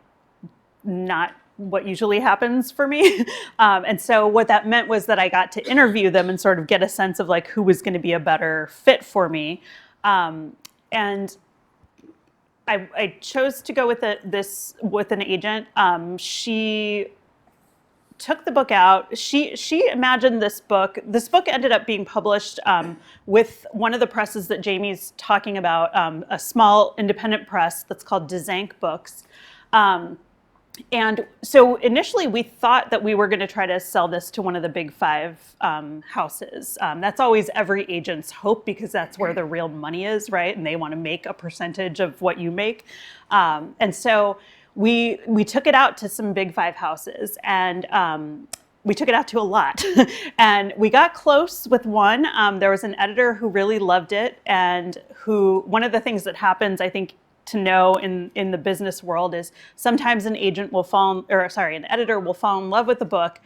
Speaker 2: not what usually happens for me. And so what that meant was that I got to interview them and sort of get a sense of like who was going to be a better fit for me. And I chose to go with with an agent. She took the book out. She imagined this book. This book ended up being published with one of the presses that Jamie's talking about, a small independent press that's called Dzank Books. And so initially we thought that we were going to try to sell this to one of the big 5 houses. That's always every agent's hope, because that's where the real money is, right? And they want to make a percentage of what you make. And so we took it out to some big 5 houses, and we took it out to a lot. And we got close with one. There was an editor who really loved it, and one of the things that happens, I think, to know in the business world is sometimes an editor will fall in love with the book,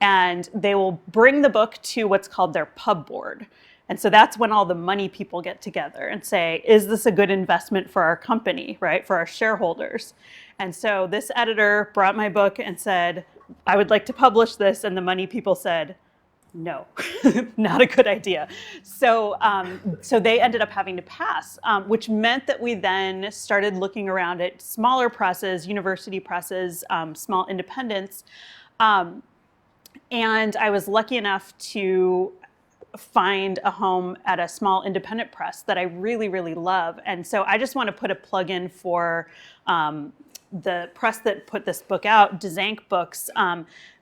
Speaker 2: and they will bring the book to what's called their pub board. And so that's when all the money people get together and say, is this a good investment for our company, right? For our shareholders. And so this editor brought my book and said, I would like to publish this. And the money people said, no, not a good idea. So they ended up having to pass, which meant that we then started looking around at smaller presses, university presses, small independents. And I was lucky enough to find a home at a small independent press that I really, really love. And so I just want to put a plug in for the press that put this book out, Dzank Books.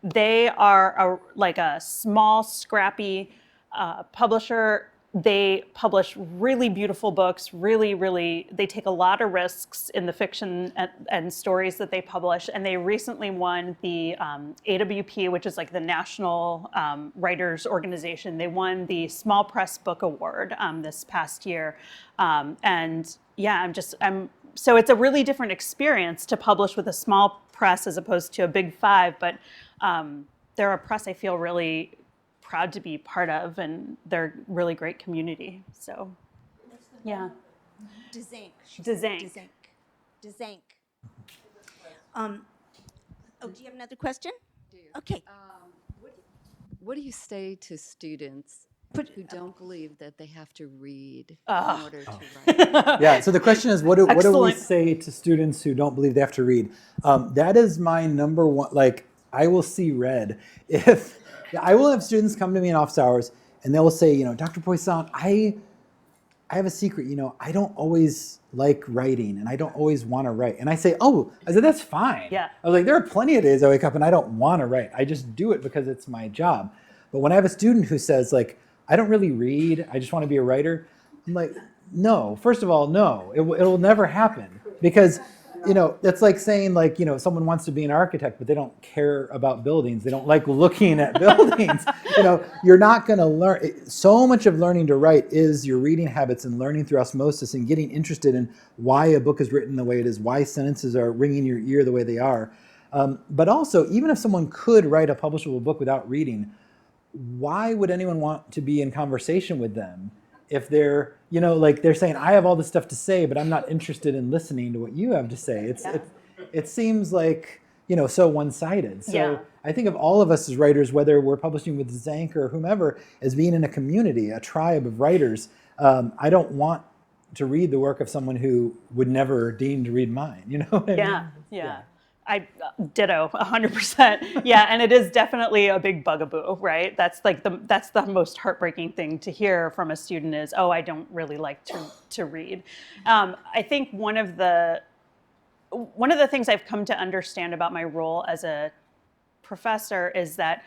Speaker 2: They are like a small, scrappy publisher they publish really beautiful books, they take a lot of risks in the fiction and stories that they publish. And they recently won the AWP, which is like the National Writers Organization. They won the Small Press Book Award this past year. And yeah, so it's a really different experience to publish with a small press as opposed to a big five, but they're a press I feel really proud to be part of, and they're a really great community. So, yeah.
Speaker 4: Dzanc.
Speaker 2: Dzanc.
Speaker 4: Dzanc. Oh, do you have another question? Okay.
Speaker 10: What do you say to students who don't believe that they have to read in order to write?
Speaker 3: Yeah, so the question is, what do we
Speaker 2: Excellent.
Speaker 3: say to students who don't believe they have to read? That is my number one, like, I will see red. I will have students come to me in office hours and they will say, Dr. Poissant, I have a secret, I don't always like writing and I don't always want to write. And I say, I said, that's fine.
Speaker 2: Yeah.
Speaker 3: I was like, there are plenty of days I wake up and I don't want to write. I just do it because it's my job. But when I have a student who says, like, I don't really read, I just want to be a writer, I'm like, no, first of all, no, it'll never happen. Because, it's like saying, like, someone wants to be an architect, but they don't care about buildings. They don't like looking at buildings. You're not going to learn. So much of learning to write is your reading habits and learning through osmosis and getting interested in why a book is written the way it is, why sentences are ringing your ear the way they are. But also, even if someone could write a publishable book without reading, why would anyone want to be in conversation with them if they're, they're saying, I have all this stuff to say, but I'm not interested in listening to what you have to say. It seems like, so one-sided. So
Speaker 2: Yeah.
Speaker 3: I think of all of us as writers, whether we're publishing with Dzanc or whomever, as being in a community, a tribe of writers. I don't want to read the work of someone who would never deign to read mine, what I mean?
Speaker 2: Yeah. I ditto 100%. Yeah, and it is definitely a big bugaboo, right? That's the most heartbreaking thing to hear from a student is, I don't really like to read. I think one of the things I've come to understand about my role as a professor is that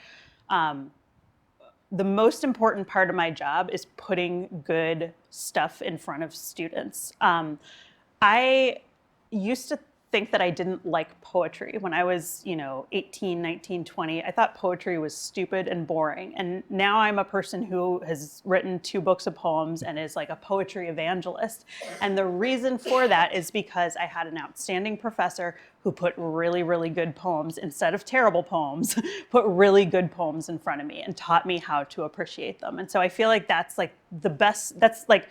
Speaker 2: the most important part of my job is putting good stuff in front of students. I used to think that I didn't like poetry when I was, 18, 19, 20. I thought poetry was stupid and boring. And now I'm a person who has written 2 books of poems and is like a poetry evangelist. And the reason for that is because I had an outstanding professor who put really, really good poems instead of terrible poems, put really good poems in front of me and taught me how to appreciate them. And so I feel like that's like the best, that's like,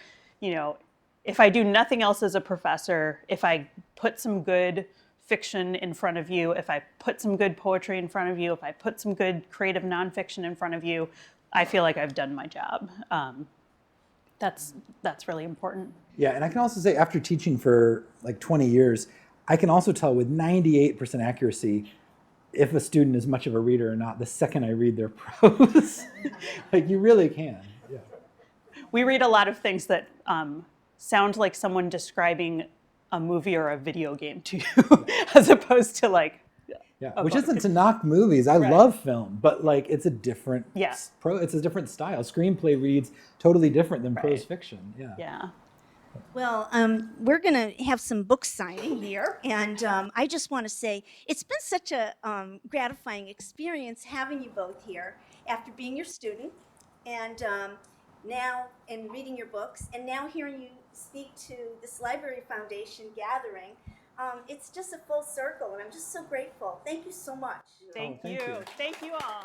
Speaker 2: if I do nothing else as a professor, if I put some good fiction in front of you, if I put some good poetry in front of you, if I put some good creative nonfiction in front of you, I feel like I've done my job. That's really important.
Speaker 3: Yeah, and I can also say after teaching for like 20 years, I can also tell with 98% accuracy if a student is much of a reader or not the second I read their prose. Like, you really can. Yeah.
Speaker 2: We read a lot of things that sound like someone describing a movie or a video game to you, as opposed to like.
Speaker 3: Yeah, which isn't to knock movies. I love film, but like it's a different.
Speaker 2: Yeah.
Speaker 3: It's a different style. Screenplay reads totally different than prose fiction. Yeah.
Speaker 2: Yeah.
Speaker 4: Well, we're going to have some book signing here, and I just want to say it's been such a gratifying experience having you both here after being your student, and now and reading your books, and now hearing you speak to this Library Foundation gathering. It's just a full circle, and I'm just so grateful. Thank you so much.
Speaker 2: Thank
Speaker 3: thank
Speaker 2: you.
Speaker 3: you.
Speaker 2: Thank you all.